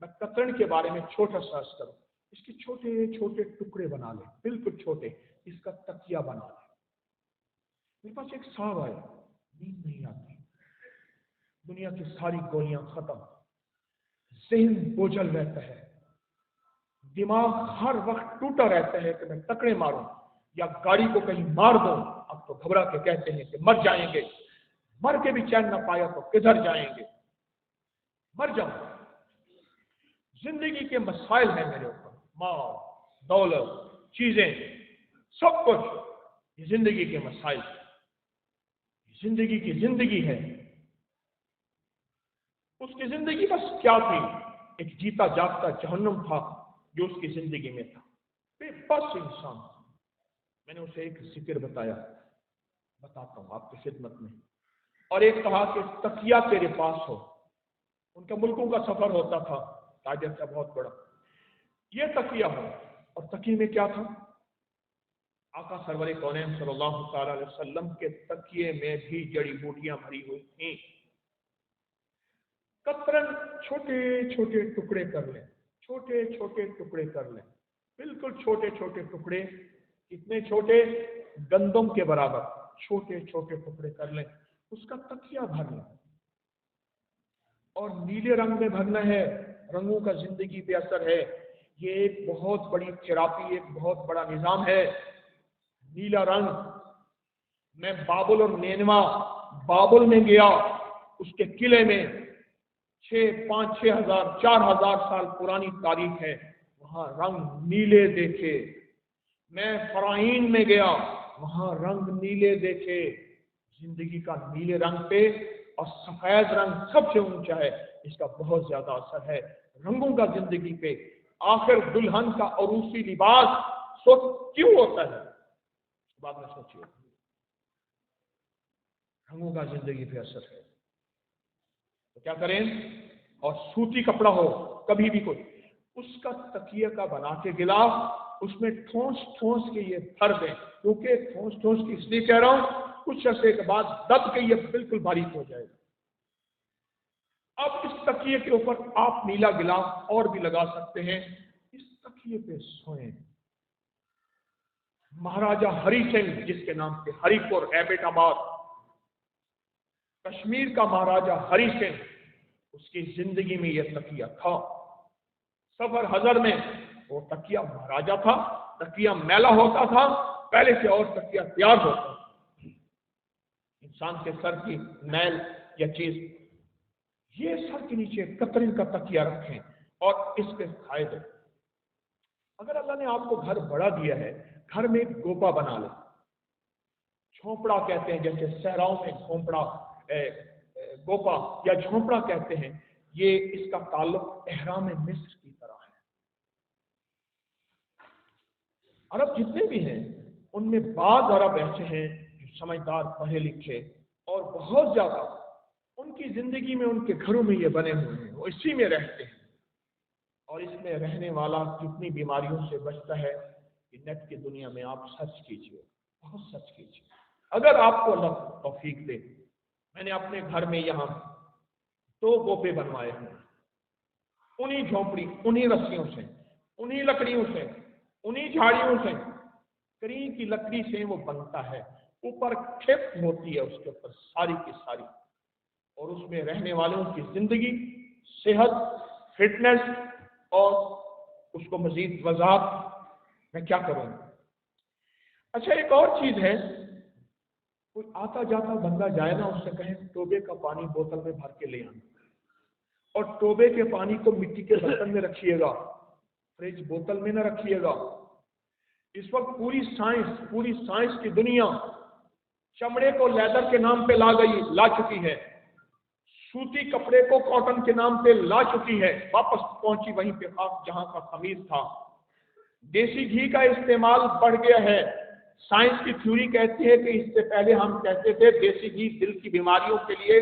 मैं कतरण के बारे में छोटा सा अर्ज करूं। इसके छोटे छोटे टुकड़े बना ले, बिल्कुल छोटे, इसका तकिया बना ले। मेरे पास एक साहब आए, नींद नहीं आती, दुनिया की सारी गोलियां खत्म, ज़हन बोझल रहता है, दिमाग हर वक्त टूटा रहता है कि मैं टकरे मारूं या गाड़ी को कहीं मार दूं। अब तो घबरा के कहते हैं कि मर जाएंगे, मर के भी चैन न पाया तो किधर जाएंगे। मर जाऊं। जिंदगी के मसाइल हैं मेरे ऊपर, माल, दौलत, चीजें, सब कुछ, ये जिंदगी के मसाइल, जिंदगी की जिंदगी है। उसकी जिंदगी बस क्या थी? एक जीता जागता जहन्नुम था जो उसकी जिंदगी में था। बेबस इंसान। मैंने उसे एक जिक्र बताता हूं आपकी खिदमत में। और एक कहा कि तकिया तेरे पास हो। उनका मुल्कों का सफर होता था, ताजर का बहुत बड़ा। ये तकिया हो, और तकिए में क्या था? आका सरवर कौनैन सल्लल्लाहु तआला अलैहि वसल्लम के तकिए में भी जड़ी बूटियां भरी हुई थी। कतरन छोटे छोटे टुकड़े कर लें, छोटे छोटे टुकड़े कर लें, बिल्कुल छोटे छोटे टुकड़े। कितने छोटे? गंदम के बराबर छोटे छोटे टुकड़े कर लें, उसका तकिया भर लें। और नीले रंग में भरना है। रंगों का जिंदगी पे असर है। ये एक बहुत बड़ी थेरापी, एक बहुत बड़ा निजाम है। नीला रंग। मैं बाबुल और नेनवा, बाबुल में गया, उसके किले में 5,000 4,000 साल पुरानी तारीख है, वहां रंग नीले देखे। मैं फराइन में गया, वहां रंग नीले देखे। जिंदगी का नीले रंग पे और सफेद रंग सबसे ऊंचा है, इसका बहुत ज्यादा असर है रंगों का जिंदगी पे। आखिर दुल्हन का अरूसी लिबास क्यों होता है? बाद में सोचिए। रंगों का जिंदगी पे असर है, तो क्या करें? और सूती कपड़ा हो, कभी भी कोई, उसका तकिया का बना के गिलाफ उसमें ठोस ठोस के ये भर दें। क्योंकि ठोस ठोस की इसलिए कह रहा हूं, कुछ अर्से के बाद दब के ये बिल्कुल बारीक हो जाएगा। अब इस तकिए के ऊपर आप नीला गिलाफ और भी लगा सकते हैं। इस तकिए पे सोएं। महाराजा हरि सिंह, जिसके नाम से हरिपुर एबटाबाद, कश्मीर का महाराजा हरि सिंह, उसकी जिंदगी में यह तकिया था। सफर हजर में वो तकिया महाराजा था। तकिया मैला होता था पहले से, और तकिया तैयार होता था। इंसान के सर की मैल या चीज, ये सर के नीचे कतरीन का तकिया रखें और इस पे फायदे। अगर अल्लाह ने आपको घर बड़ा दिया है, घर में एक गोपा बना ले। झोंपड़ा कहते हैं, जैसे सहराओं में झोंपड़ा, गोपा या झोंपड़ा कहते हैं। ये इसका ताल्लुक एहराम मिस्र की तरह है। अरब जितने भी हैं, उनमें बाद अरब ऐसे हैं जो समझदार, पढ़े लिखे और बहुत ज्यादा, उनकी जिंदगी में, उनके घरों में ये बने हुए हैं, वो इसी में रहते हैं। और इसमें रहने वाला कितनी बीमारियों से बचता है कि नेट की दुनिया में आप सर्च कीजिए, बहुत सर्च कीजिए, अगर आपको अल्लाह तौफीक दे। मैंने अपने घर में यहाँ 2 गोपे बनवाए हैं, उन्हीं झोंपड़ी, उन्हीं रस्सियों से, उन्हीं लकड़ियों से, उन्हीं झाड़ियों से, करी की लकड़ी से वो बनता है। ऊपर खेप होती है उसके ऊपर सारी की सारी, और उसमें रहने वालों की जिंदगी, सेहत, फिटनेस और उसको मजीद वजाहत मैं क्या करूं। अच्छा, एक और चीज है, कोई आता जाता बंदा जाए ना, उससे कहें टोबे का पानी बोतल में भर के ले आना, और टोबे के पानी को मिट्टी के बर्तन में रखिएगा, फ्रिज बोतल में ना रखिएगा। इस वक्त पूरी साइंस की दुनिया चमड़े को लेदर के नाम पे ला चुकी है, सूती कपड़े को कॉटन के नाम पे ला चुकी है, वापस पहुंची वहीं पे खास जहां का खमीर था। देसी घी का इस्तेमाल बढ़ गया है। साइंस की थ्योरी कहती है कि इससे पहले हम कहते थे देसी घी दिल की बीमारियों के लिए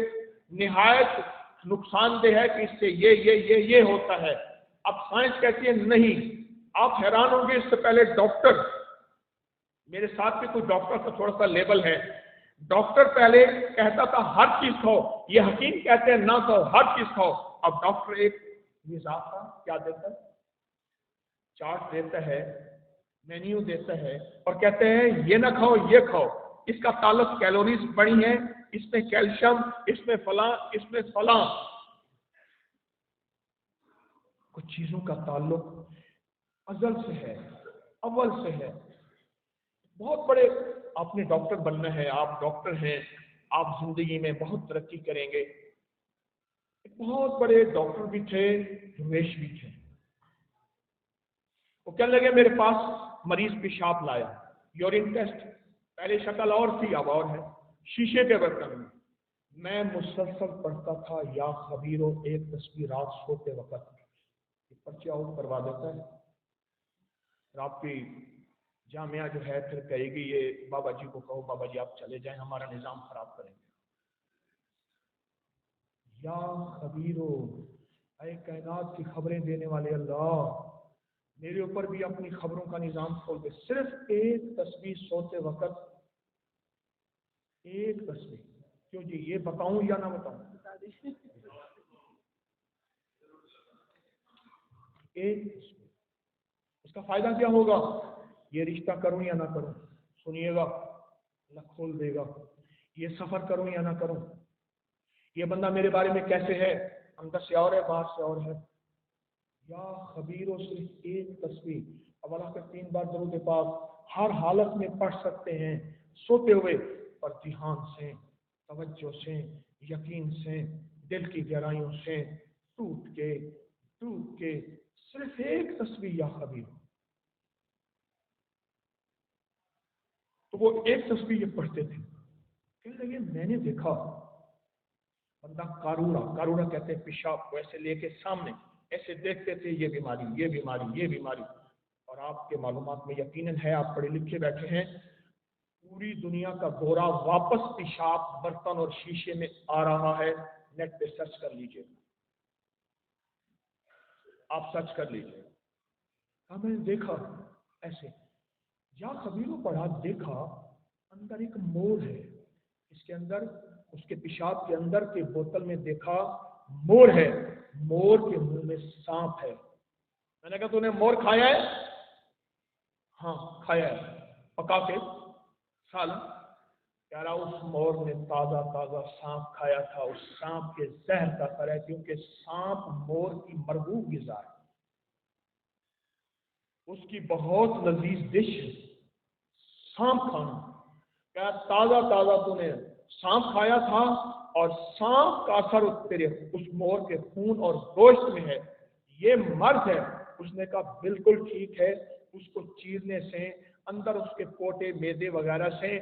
निहायत नुकसानदेह है, कि इससे ये होता है। अब साइंस कहती है नहीं। आप हैरान होंगे, इससे पहले डॉक्टर, मेरे साथ भी कुछ डॉक्टर का थोड़ा सा लेवल है, डॉक्टर पहले कहता था हर चीज खाओ, ये हकीम कहते हैं ना खाओ, हर चीज खाओ। अब डॉक्टर एक निजाम क्या देता है, चार्ट देता है, मेन्यू देता है, और कहते हैं ये ना खाओ, ये खाओ, इसका ताल्लुक कैलोरीज बढ़ी है, इसमें कैल्शियम, इसमें फलां। कुछ चीजों का ताल्लुक अजल से है, अव्वल से है। बहुत बड़े, आपने डॉक्टर बनना है, आप डॉक्टर हैं, आप जिंदगी में बहुत तरक्की करेंगे। एक बहुत बड़े डॉक्टर भी थे, रमेश भी थे। वो कहने लगे मेरे पास मरीज पेशाब लाया, यूरिन टेस्ट, पहले शक्ल और थी अब और है, शीशे के बर्तन में। मैं मुसलसल पढ़ता था, या खबीरो एक तस्वीर रात सोते वक्त, पर्चा आउट करवा देता है। और आपकी जामिया जो है फिर कहेगी ये बाबा जी को कहो, बाबा जी आप चले जाएं, हमारा निजाम खराब करेंगे। या खबीरो, ऐ कायनात की खबरें देने वाले अल्लाह, मेरे ऊपर भी अपनी खबरों का निजाम खोल दे। सिर्फ एक तस्वीर सोते वक्त, एक तस्वीर। क्यों जी, ये बताऊं या ना बताऊं? एक तस्वीर, उसका फायदा क्या होगा? ये रिश्ता करूं या ना करूं? सुनिएगा, अल्लाह खोल देगा। ये सफर करूं या ना करूं? ये बंदा मेरे बारे में कैसे है, अंदर से और है बाहर से और है। या खबीरों, सिर्फ एक तस्वीर। अब अल्लाह के 3 बार दरूद पाक हर हालत में पढ़ सकते हैं, सोते हुए, पर ध्यान से, तवज्जो से, यकीन से, दिल की गहराइयों से, टूट के सिर्फ एक तस्वीर या खबीर। तो वो एक तस्वीर ये पढ़ते थे। कहने लगे मैंने देखा बंदा कारूरा कहते हैं पेशाब को ऐसे लेके सामने ऐसे देखते थे, ये बीमारी, ये बीमारी, ये बीमारी। और आपके मालूमात में यकीनन है, आप पढ़े लिखे बैठे हैं, पूरी दुनिया का दौरा वापस पेशाब बर्तन और शीशे में आ रहा है। नेट पे सर्च कर लीजिए, आप सर्च कर लीजिए। मैंने देखा ऐसे, या खबीरों पढ़ा, देखा अंदर एक मोर है, इसके अंदर, उसके पेशाब के अंदर के बोतल में देखा मोर है, मोर के मुंह में सांप है। मैंने कहा तूने मोर खाया है? हाँ खाया है, पका के सालन। कह रहा उस मोर ने ताजा ताजा सांप खाया था, उस सांप के जहर का असर है, क्योंकि सांप मोर की मरबूब ग़िज़ा है, उसकी बहुत लजीज डिश है सांप खाना। क्या ताजा ताजा तूने सांप खाया था और सांप का असर तेरे उस मोर के खून और गोश्त में है, ये मर्द है। उसने कहा बिल्कुल ठीक है। उसको चीरने से अंदर उसके पोटे मेदे वगैरह से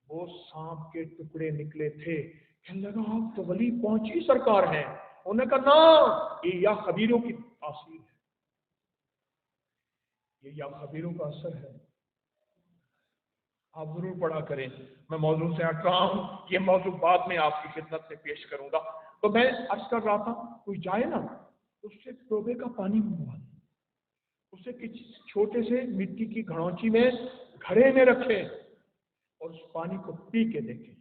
वो सांप के टुकड़े निकले थे। कहने लगा आप तो वली पहुंची सरकार हैं। उन्होंने कहा ना, ये या खबीरों की तासीर है, ये या खबीरों का असर है, आप जरूर पढ़ा करें। मैं मौजू से हट रहा हूँ, ये मौजू बाद में आपकी खिदमत में पेश करूंगा। तो मैं अर्ज कर रहा था, कोई जाए ना उससे टोबे का पानी मंगवा ले, उसे किसी छोटे से मिट्टी की घड़ौची में घड़े में रखें और उस पानी को पी के देखें,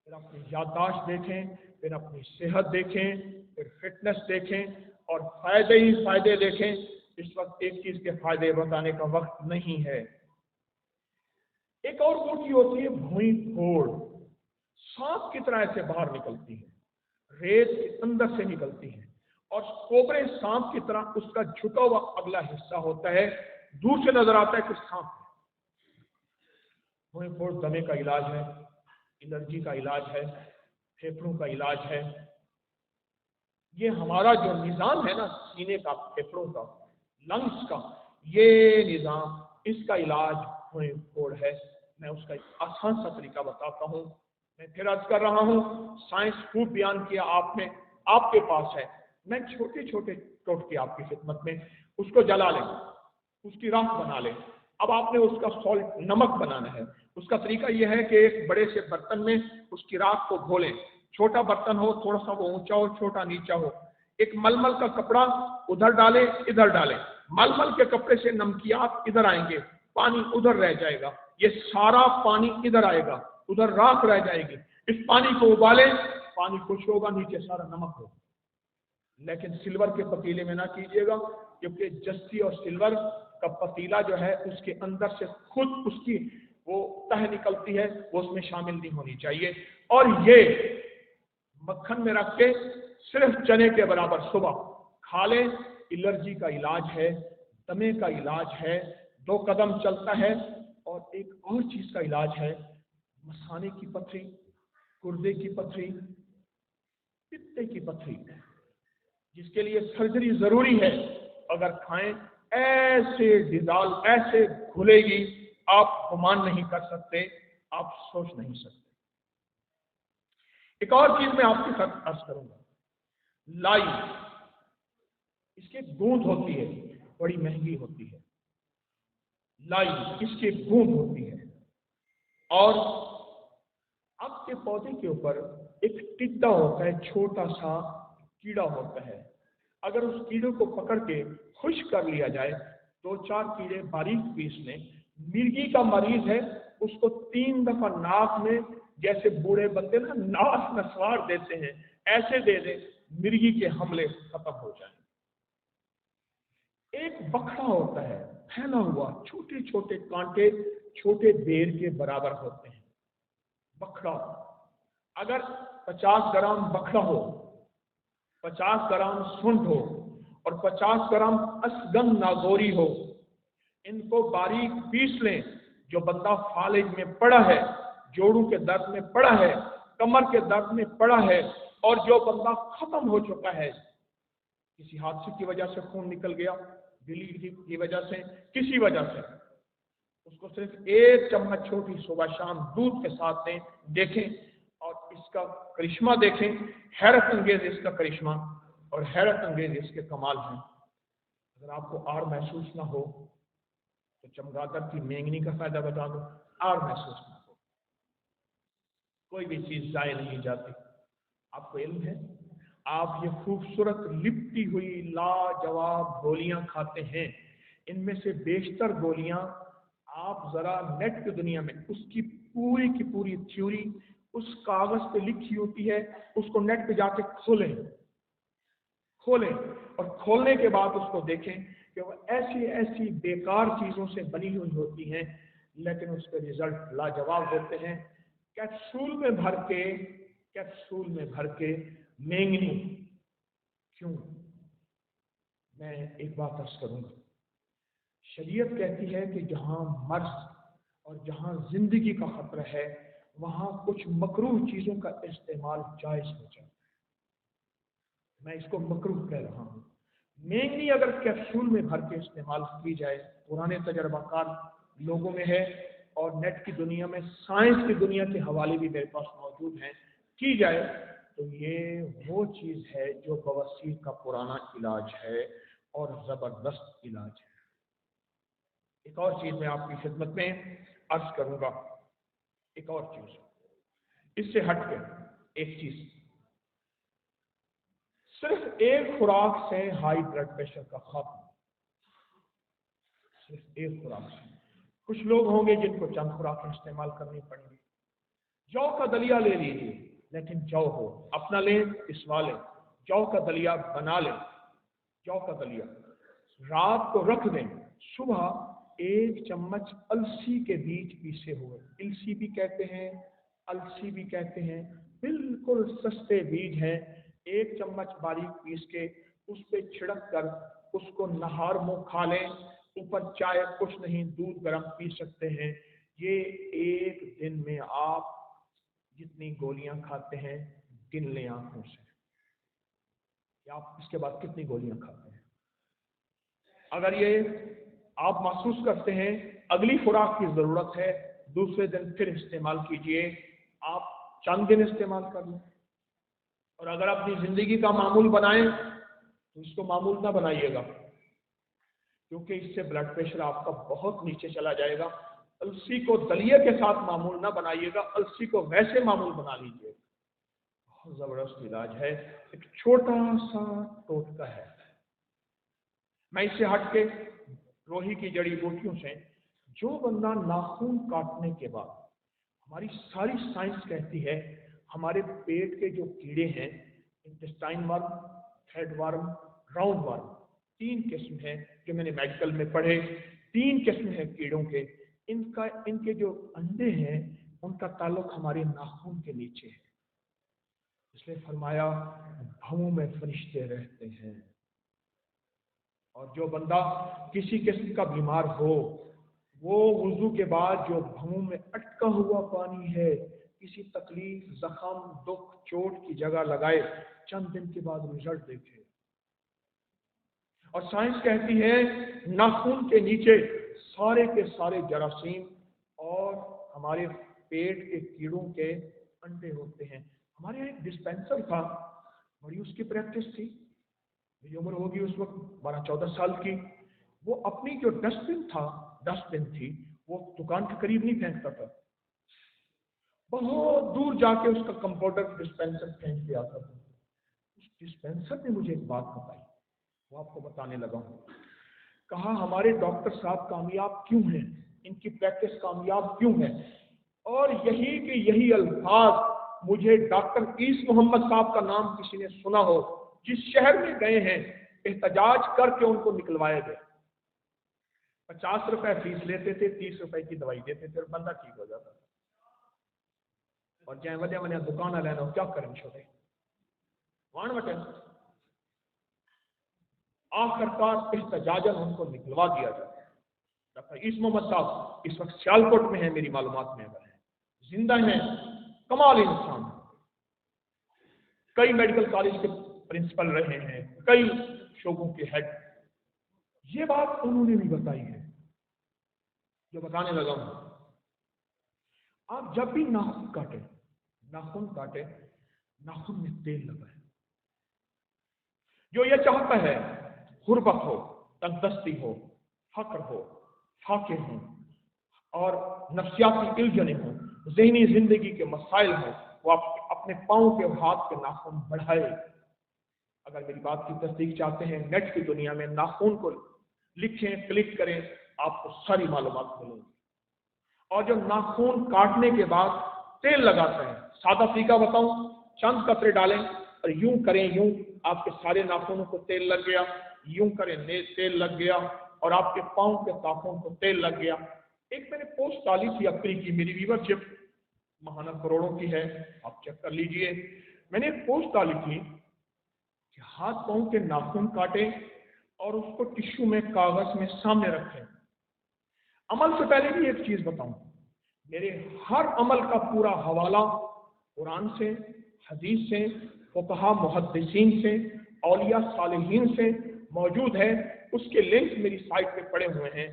फिर अपनी याददाश्त देखें, फिर अपनी सेहत देखें, फिर फिटनेस देखें और फायदे ही फायदे देखें। इस वक्त एक चीज के फायदे बताने का वक्त नहीं है। एक और बूटी होती है भुई फोड़, सांप की तरह ऐसे बाहर निकलती है, रेत के अंदर से निकलती है और कोबरे सांप की तरह उसका झुका हुआ अगला हिस्सा होता है, दूर से नजर आता है कि सांप है। भुई फोड़ दमे का इलाज है, एलर्जी का इलाज है, फेफड़ों का इलाज है। ये हमारा जो निजाम है ना, सीने का, फेफड़ों का, लंग्स का, ये निजाम, इसका इलाज भुई फोड़ है। मैं उसका एक आसान सा तरीका बताता हूँ। मैं फिर अर्ज कर रहा हूँ, साइंस खूब बयान किया आपने, आपके पास है। मैं छोटे छोटे टोटके आपकी खिदमत में, उसको जला लें, उसकी राख बना लें। अब आपने उसका सॉल्ट, नमक बनाना है। उसका तरीका यह है कि एक बड़े से बर्तन में उसकी राख को घोलें। छोटा बर्तन हो, थोड़ा सा वो ऊंचा हो, छोटा नीचा हो। एक मलमल का कपड़ा उधर डालें, इधर डालें। मलमल के कपड़े से नमकियात इधर आएंगे, पानी उधर रह जाएगा, ये सारा पानी इधर आएगा, उधर राख रह जाएगी। इस पानी को उबालें, पानी खुश होगा, नीचे सारा नमक होगा। लेकिन सिल्वर के पतीले में ना कीजिएगा, क्योंकि जस्ती और सिल्वर का पतीला जो है उसके अंदर से खुद उसकी वो तह निकलती है, वो उसमें शामिल नहीं होनी चाहिए। और ये मक्खन में रख के सिर्फ चने के बराबर सुबह खा लें। एलर्जी का इलाज है, दमे का इलाज है, 2 कदम चलता है। और एक और चीज का इलाज है, मसाने की पथरी, गुर्दे की पथरी, पित्ते की पथरी, जिसके लिए सर्जरी जरूरी है, अगर खाएं ऐसे डिजॉल्व, ऐसे घुलेगी, आप गुमान नहीं कर सकते, आप सोच नहीं सकते। एक और चीज मैं आपके साथ अर्ज करूंगा, लाई, इसकी गूंद होती है, बड़ी महंगी होती है। लाई, इसकी गूंद होती है, और आपके पौधे के ऊपर एक टिड्डा होता है, छोटा सा कीड़ा होता है। अगर उस कीड़े को पकड़ के खुश्क कर लिया जाए, 2-4 कीड़े बारीक पीस लें, मिर्गी का मरीज है, उसको 3 दफा नाक में, जैसे बूढ़े बंदे ना नाक नसवार देते हैं, ऐसे दे दे, मिर्गी के हमले खत्म हो जाए। एक बखड़ा होता है, फैला हुआ, छोटे छोटे कांटे, छोटे बेर के बराबर होते हैं। बखड़ा, अगर 50 ग्राम बखड़ा हो, 50 ग्राम सुंठ हो और 50 ग्राम असगन नागौरी हो, इनको बारीक पीस लें। जो बंदा फालिज में पड़ा है, जोड़ों के दर्द में पड़ा है, कमर के दर्द में पड़ा है, और जो बंदा खत्म हो चुका है, किसी हादसे की वजह से खून निकल गया, डिलीवरी की वजह से, किसी वजह से, उसको सिर्फ 1 चम्मच छोटी सुबह शाम दूध के साथ दें, देखें और इसका करिश्मा देखें। हैरत अंगेज इसका करिश्मा और हैरत अंगेज इसके कमाल हैं। अगर आपको आर महसूस ना हो तो चमगादड़ की मेंगनी का फायदा बता दो, आर महसूस ना हो, कोई भी चीज जाए नहीं जाती। आपको इल्म है, आप ये खूबसूरत लिपटी हुई लाजवाब गोलियां खाते हैं, इनमें से बेशतर गोलियां आप जरा नेट की दुनिया में उसकी पूरी की पूरी थ्योरी उस कागज पे लिखी होती है, उसको नेट पे जाके खोलें और खोलने के बाद उसको देखें कि वो ऐसी ऐसी बेकार चीजों से बनी हुई होती हैं, लेकिन उसके रिजल्ट लाजवाब होते हैं। कैप्सूल में भर के मेंगनी। क्यों? मैं एक बात अर्ज करूंगा, शरीयत कहती है कि जहां मर्ज और जहां जिंदगी का खतरा है, वहां कुछ मकरूह चीजों का इस्तेमाल जायज हो जाए। मैं इसको मकरूह कह रहा हूं। मेंगनी अगर कैप्सूल में भर के इस्तेमाल की जाए, पुराने तजर्बाकार लोगों में है और नेट की दुनिया में, साइंस की दुनिया के हवाले भी मेरे पास मौजूद हैं, की जाए, तो ये वो चीज है जो बवासीर का पुराना इलाज है और जबरदस्त इलाज है। एक और चीज मैं आपकी खिदमत में अर्ज करूंगा, एक और चीज इससे हट के एक चीज, सिर्फ एक खुराक से हाई ब्लड प्रेशर का खत्म, सिर्फ एक खुराक से। कुछ लोग होंगे जिनको चंद खुराकें इस्तेमाल करनी पड़ेंगी। जौ का दलिया ले लीजिए, लेकिन जौ हो, अपना लें, पिसवा लें, जौ का दलिया बना लें। जौ का दलिया रात को रख दें, सुबह 1 चम्मच अलसी के बीज पीसे हुए, इलसी भी कहते हैं, अलसी भी कहते हैं, बिल्कुल सस्ते बीज हैं, 1 चम्मच बारीक पीस के उस पे छिड़क कर उसको नहार मुंह खा लें। ऊपर चाय कुछ नहीं, दूध गर्म पी सकते हैं। ये एक दिन में आप जितनी गोलियां खाते हैं गिन लें आंखों से, कि आप इसके बाद कितनी गोलियां खाते हैं। अगर ये आप महसूस करते हैं अगली खुराक की जरूरत है, दूसरे दिन फिर इस्तेमाल कीजिए। आप चंद दिन इस्तेमाल कर लें, और अगर अपनी जिंदगी का मामूल बनाएं तो इसको मामूल ना बनाइएगा, क्योंकि इससे ब्लड प्रेशर आपका बहुत नीचे चला जाएगा। अलसी को दलिया के साथ मामूल ना बनाइएगा, अलसी को वैसे मामूल बना लीजिए। बहुत जबरदस्त इलाज है, एक छोटा सा टोटका है। मैं इससे हट के रोही की जड़ी बूटियों से, जो बंदा नाखून काटने के बाद, हमारी सारी साइंस कहती है हमारे पेट के जो कीड़े हैं, intestine worm, thread worm, round worm, 3 किस्म हैं जो मैंने मेडिकल में पढ़े, 3 किस्म हैं कीड़ों के। इनके जो अंडे हैं उनका ताल्लुक हमारे नाखून के नीचे है, इसलिए फरमाया भवों में फरिश्ते रहते हैं। और जो बंदा किसी किस्म का बीमार हो, वो वुजू के बाद जो भवों में अटका हुआ पानी है, किसी तकलीफ, जख्म, दुख, चोट की जगह लगाए, चंद दिन के बाद रिजल्ट देखे। और साइंस कहती है नाखून के नीचे सारे के सारे जरासीम और हमारे पेट के कीड़ों के अंडे होते हैं। हमारे यहाँ एक डिस्पेंसर था, बड़ी उसकी प्रैक्टिस थी, मेरी उम्र होगी उस वक्त 12-14 साल की। वो अपनी जो डस्टबिन थी वो दुकान के करीब नहीं फेंकता था, बहुत दूर जाके उसका कंपाउंडर डिस्पेंसर फेंक के आता था। उस डिस्पेंसर ने मुझे एक बात बताई, वो आपको बताने लगा हूं। कहा हमारे डॉक्टर साहब कामयाब क्यों हैं, इनकी प्रैक्टिस कामयाब क्यों है, और यही के यही अल्फाज मुझे डॉक्टर ईस मोहम्मद साहब का नाम किसी ने सुना हो, जिस शहर में गए हैं एहतजाज करके उनको निकलवाए गए। 50 रुपए फीस लेते थे, 30 रुपए की दवाई देते थे और बंदा ठीक हो जाता था। और जै वजह मैंने दुकान लेना क्या करें छोटे वाण वटे आखिरकार एहतजाजन उनको निकलवा दिया जाता है। डॉक्टर ईस मोहम्मद साहब इस वक्त सियालकोट में है, मेरी मालूमात में अगर है, जिंदा है, कमाल इंसान, कई मेडिकल कॉलेज के प्रिंसिपल रहे हैं, कई शोबों के हेड। ये बात उन्होंने भी बताई है जो बताने लगा हूं। आप जब भी नाखून काटे, नाखून में तेल लगाए। जो ये चाहता है गुर्बत हो, तंगदस्ती हो, फक्र हो, फाके हो और नफ्सियाती इल्जने हो, ज़हनी जिंदगी के मसाइल हो, वो आप अपने पांव के हाथ के नाखून बढ़ाए। अगर मेरी बात की तस्दीक चाहते हैं, नेट की दुनिया में नाखून को लिखें, क्लिक करें, आपको सारी मालूमात मिलेंगी। और जो नाखून काटने के बाद तेल लगाते हैं, सादा तरीका बताऊं, चंद कतरे डालें और यूं करें, यूं आपके सारे नाखूनों को तेल लग गया, यूं करें तेल लग गया और आपके पांव के नाखून को तेल लग गया। एक मैंने पोस्ट डाली थी अपनी की, मेरी व्यूवरशिप महाना करोड़ों की है, आप चेक कर लीजिए। मैंने एक पोस्ट डाली थी कि हाथ पांव के नाखून काटें और उसको टिश्यू में, कागज में सामने रखें। अमल से पहले भी एक चीज बताऊं, मेरे हर अमल का पूरा हवाला कुरान से, हदीस से, फुकहा मुहद्दिसीन से, औलिया सालिहीन से मौजूद है। उसके लिंक मेरी साइट पे पड़े हुए हैं।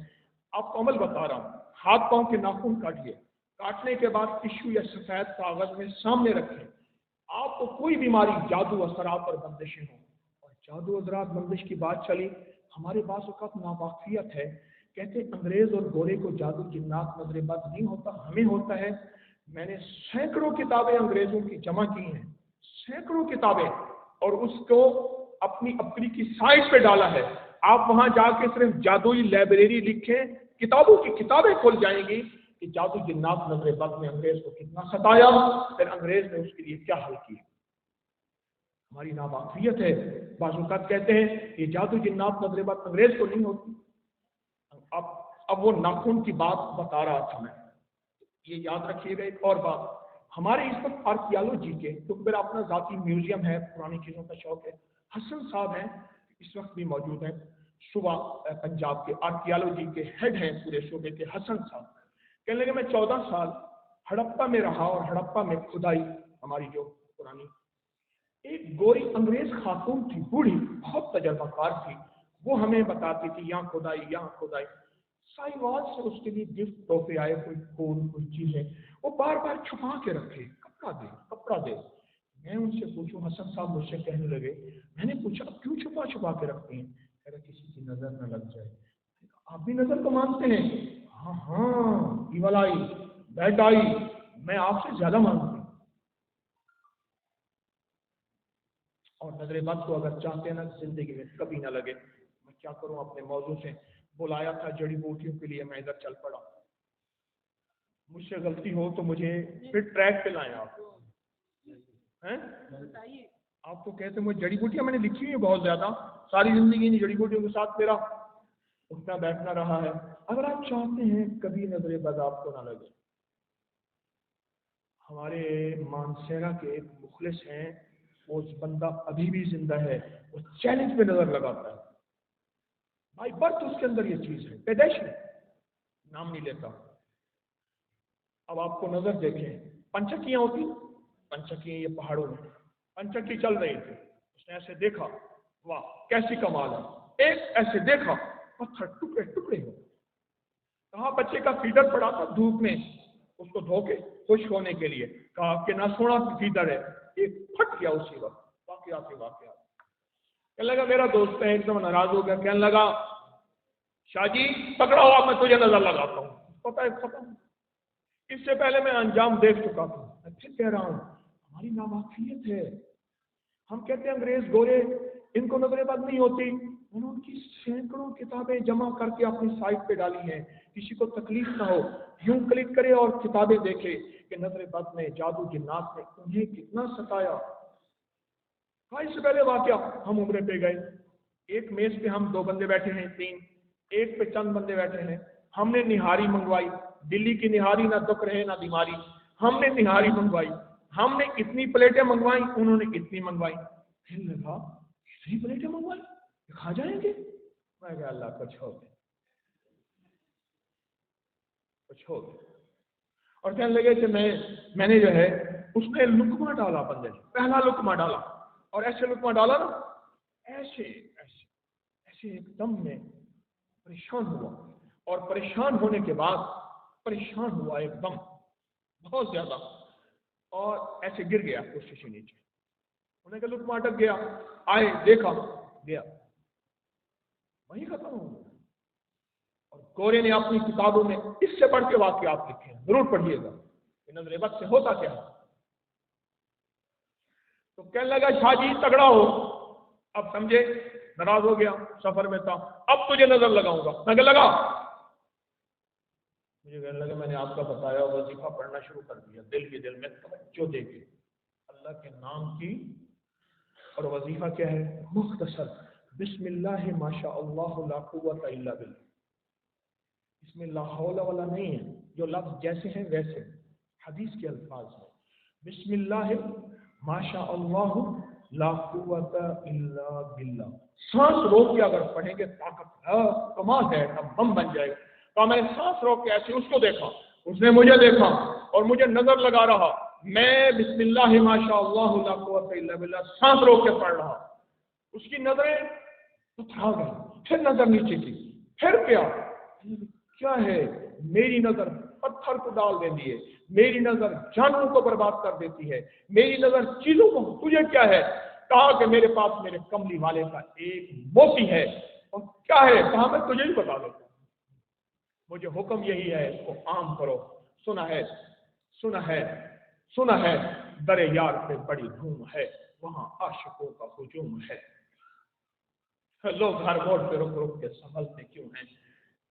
आपको अमल बता रहा हूं, हाथ पांव के नाखून काटिए, काटने के बाद टिश्यू या सफेद कागज में सामने रखें। आपको कोई बीमारी, जादू असरात और बंदिशें हो, और जादू असरात बंदिश की बात चली, हमारे पास वक्त नावाकियत है, कहते अंग्रेज और गोरे को जादू जिन्नात नजरेबाज नहीं होता, हमें होता है। मैंने सैकड़ों किताबें अंग्रेजों की जमा की हैं, सैकड़ों किताबें, और उसको अपनी की साइट पे डाला है। आप वहां जाके सिर्फ जादुई लाइब्रेरी लिखें, किताबों की किताबें खुल जाएंगी कि जादू जिन्नात नजरेबाज ने अंग्रेज को कितना सताया, फिर अंग्रेज ने उसके लिए क्या हल किया। हमारी नावाकियत है। बाज़ कहते हैं ये जादू जिन्नात नजरेबाज अंग्रेज को नहीं होती। अब वो नाखून की बात बता रहा था मैं, ये याद रखिएगा। एक और बात, हमारे इस वक्त आर्कियोलॉजी के, तो मेरा अपना जाती म्यूजियम है, पुरानी चीजों का शौक है। हसन साहब हैं, इस वक्त भी मौजूद हैं, सुबह पंजाब के आर्कियोलॉजी के हेड हैं पूरे सूबे के, हसन साहब। कहने लगे मैं 14 साल हड़प्पा में रहा, और हड़प्पा में खुदाई हमारी जो पुरानी, एक गोरी अंग्रेज खातून थी, बूढ़ी, बहुत तजर्बाकार थी, वो हमें बताती थी यहाँ खुदाई, यहाँ खुदाई। साहिवाल से उसके लिए गिफ्ट तोहफे आए, कोई फूल, कोई चीजें, वो बार बार छुपा के रखे, कपड़ा दे। मैं उनसे पूछूं, हसन साहब मुझसे कहने लगे, मैंने पूछा क्यों छुपा के रखते हैं? कह रहे किसी की नजर न लग जाए। आप भी नजर को मानते हैं? हाँ, इवल आई, बैड आई, मैं आपसे ज्यादा मानती हूँ। और नजर बद को अगर चाहते हैं ना जिंदगी में कभी ना लगे। मैं क्या करूं, अपने मौजू से बुलाया था जड़ी बूटियों के लिए, मैं इधर चल पड़ा। मुझसे गलती हो तो मुझे फिर ट्रैक पे लाएं आप हैं। आप तो कहते हैं मुझे जड़ी बूटियां मैंने लिखी हुई है बहुत ज्यादा, सारी जिंदगी इन जड़ी बूटियों के साथ मेरा उठना बैठना रहा है। अगर आप चाहते हैं कभी नजर बद आपको ना लगे, हमारे मानसेरा के एक मुखलिस हैं, वो बंदा अभी भी जिंदा है, वो चैलेंज पे नजर लगाता है। भाई बर्थ उसके अंदर ये चीज है, पैदाइश में, नाम नहीं लेता। अब आपको नजर देखें, पंचकियां होती, पंचकियां ये पहाड़ों में, पंचकी चल रही थी, उसने ऐसे देखा, वाह कैसी कमाल है, एक ऐसे देखा पत्थर टुकड़े टुकड़े हो। कहा बच्चे का फीडर पड़ा था धूप में, उसको धो के खुश होने के लिए, कहा कि ना सोना फीडर है, एक फट गया उसी वक्त। वाकयात कहने लगा मेरा दोस्त है, एकदम नाराज हो गया, कहने लगा शाहजी पकड़ा हुआ, मैं तुझे नजर लगाता हूँ। पता है खत्म। इससे पहले मैं अंजाम देख चुका था। मैं फिर कह रहा हूँ हमारी नावाकिफियत है। हम कहते हैं अंग्रेज गोरे, इनको नजरेबाज नहीं होती। उन्होंने उनकी सैकड़ों किताबें जमा करके अपनी साइट पे डाली हैं, किसी को तकलीफ ना हो, यूं क्लिक करे और किताबें देखे कि नजरेबाज ने, जादू जिन्नात ने उन्हें कितना सताया। इससे पहले वाकया, हम उम्रे पे गए, एक मेज पे हम 2 बंदे बैठे हैं, 3, एक पे चंद बंदे बैठे हैं। हमने निहारी मंगवाई, दिल्ली की निहारी, ना दुख रहे ना बीमारी। हमने निहारी मंगवाई, हमने इतनी प्लेटें मंगवाई, उन्होंने इतनी मंगवाई। फिर लगा इतनी प्लेटें मंगवाई, खा जाएंगे। मैं कहा अल्लाह कुछ हो गया, कुछ हो गया। और कहने लगे कि मैंने जो है उसमें लुकमा डाला, बंदे ने पहला लुकमा डाला, और ऐसे लुकमा डाला ना, ऐसे ऐसे ऐसे एकदम में परेशान हुआ। और परेशान होने के बाद, परेशान हुआ एकदम बहुत ज्यादा, और ऐसे गिर गया कुर्सी से नीचे। उन्हें का लुकमा अटक गया, आए देखा, गया, वहीं खत्म हो गया। और गोरे ने अपनी किताबों में इससे बढ़ के वाकयात लिखे हैं, जरूर पढ़िएगा। नजरेबद से होता क्या है। तो कहने लगा शाहजी तगड़ा हो। अब समझे, नाराज हो गया, सफर में था, अब तुझे नजर लगाऊंगा। मैं कहा लगा। मुझे कहने लगा मैंने आपका बताया वजीफा पढ़ना शुरू कर दिया, दिल के दिल में तवज्जो देके अल्लाह के नाम की। और वजीफा क्या है? मुख्तसर, बिस्मिल्लाह माशा अल्लाह ला कुव्वता इल्ला बिल्लाह। इसमें ला हौला वाला नहीं है, जो लफ्ज जैसे हैं वैसे हदीस के अल्फाज में। बिस्मिल्लाह माशा अल्लाह ला कुव्वता इल्ला बिल्लाह। सांस रोक के अगर पढ़ेंगे ताकत है, कमाल है, तब बम बन जाएगा। तो मैंने सांस रोक के ऐसे उसको देखा, उसने मुझे देखा, और मुझे नजर लगा रहा। मैं बिस्मिल्लाह माशा अल्लाह ला कुव्वता इल्ला बिल्लाह सांस रोक के पढ़ रहा। उसकी नजरें उठा गई, फिर नजर नीचे की, फिर क्या है? मेरी नजर पत्थर को डाल देती है, मेरी नजर जानवरों को बर्बाद कर देती है, मेरी नजर चीजों को। तुझे क्या है? कहा कि मेरे पास मेरे कमली वाले का एक मोती है। और क्या है? कहा मैं तुझे ही बता देता हूं, मुझे हुक्म यही है, इसको आम करो। सुना है, सुना है, सुना है, दरे यार पे बड़ी धूम है, वहां आशिकों का हुजूम है। लोग हर मोड़ पे रुक रुक के संभलते क्यों हैं?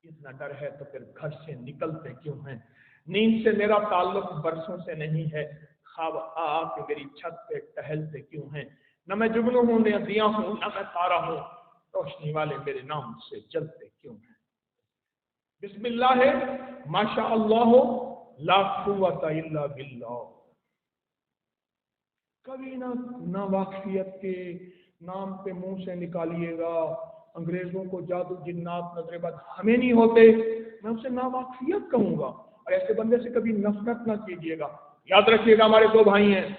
इतना डर है तो फिर घर से निकलते क्यों हैं? नींद से मेरा ताल्लुक बरसों से नहीं है, ख्वाब आ के मेरी छत पे टहलते क्यों हैं? न मैं जुगनू हूं, न दिया हूं, न मैं तारा हूं, रोशनी वाले मेरे नाम से जलते क्यों हैं? बिस्मिल्लाह माशा अल्लाह ला कुव्वता इल्ला बिल्लाह। कभी ना वाकफियत के नाम पे मुंह से निकालिएगा अंग्रेजों को जादू जिन्नात नजरेबद हमें नहीं होते, मैं उसे नावाकफियत कहूंगा। और ऐसे बंदे से कभी नफरत ना कीजिएगा। याद रखिएगा हमारे 2 भाई हैं,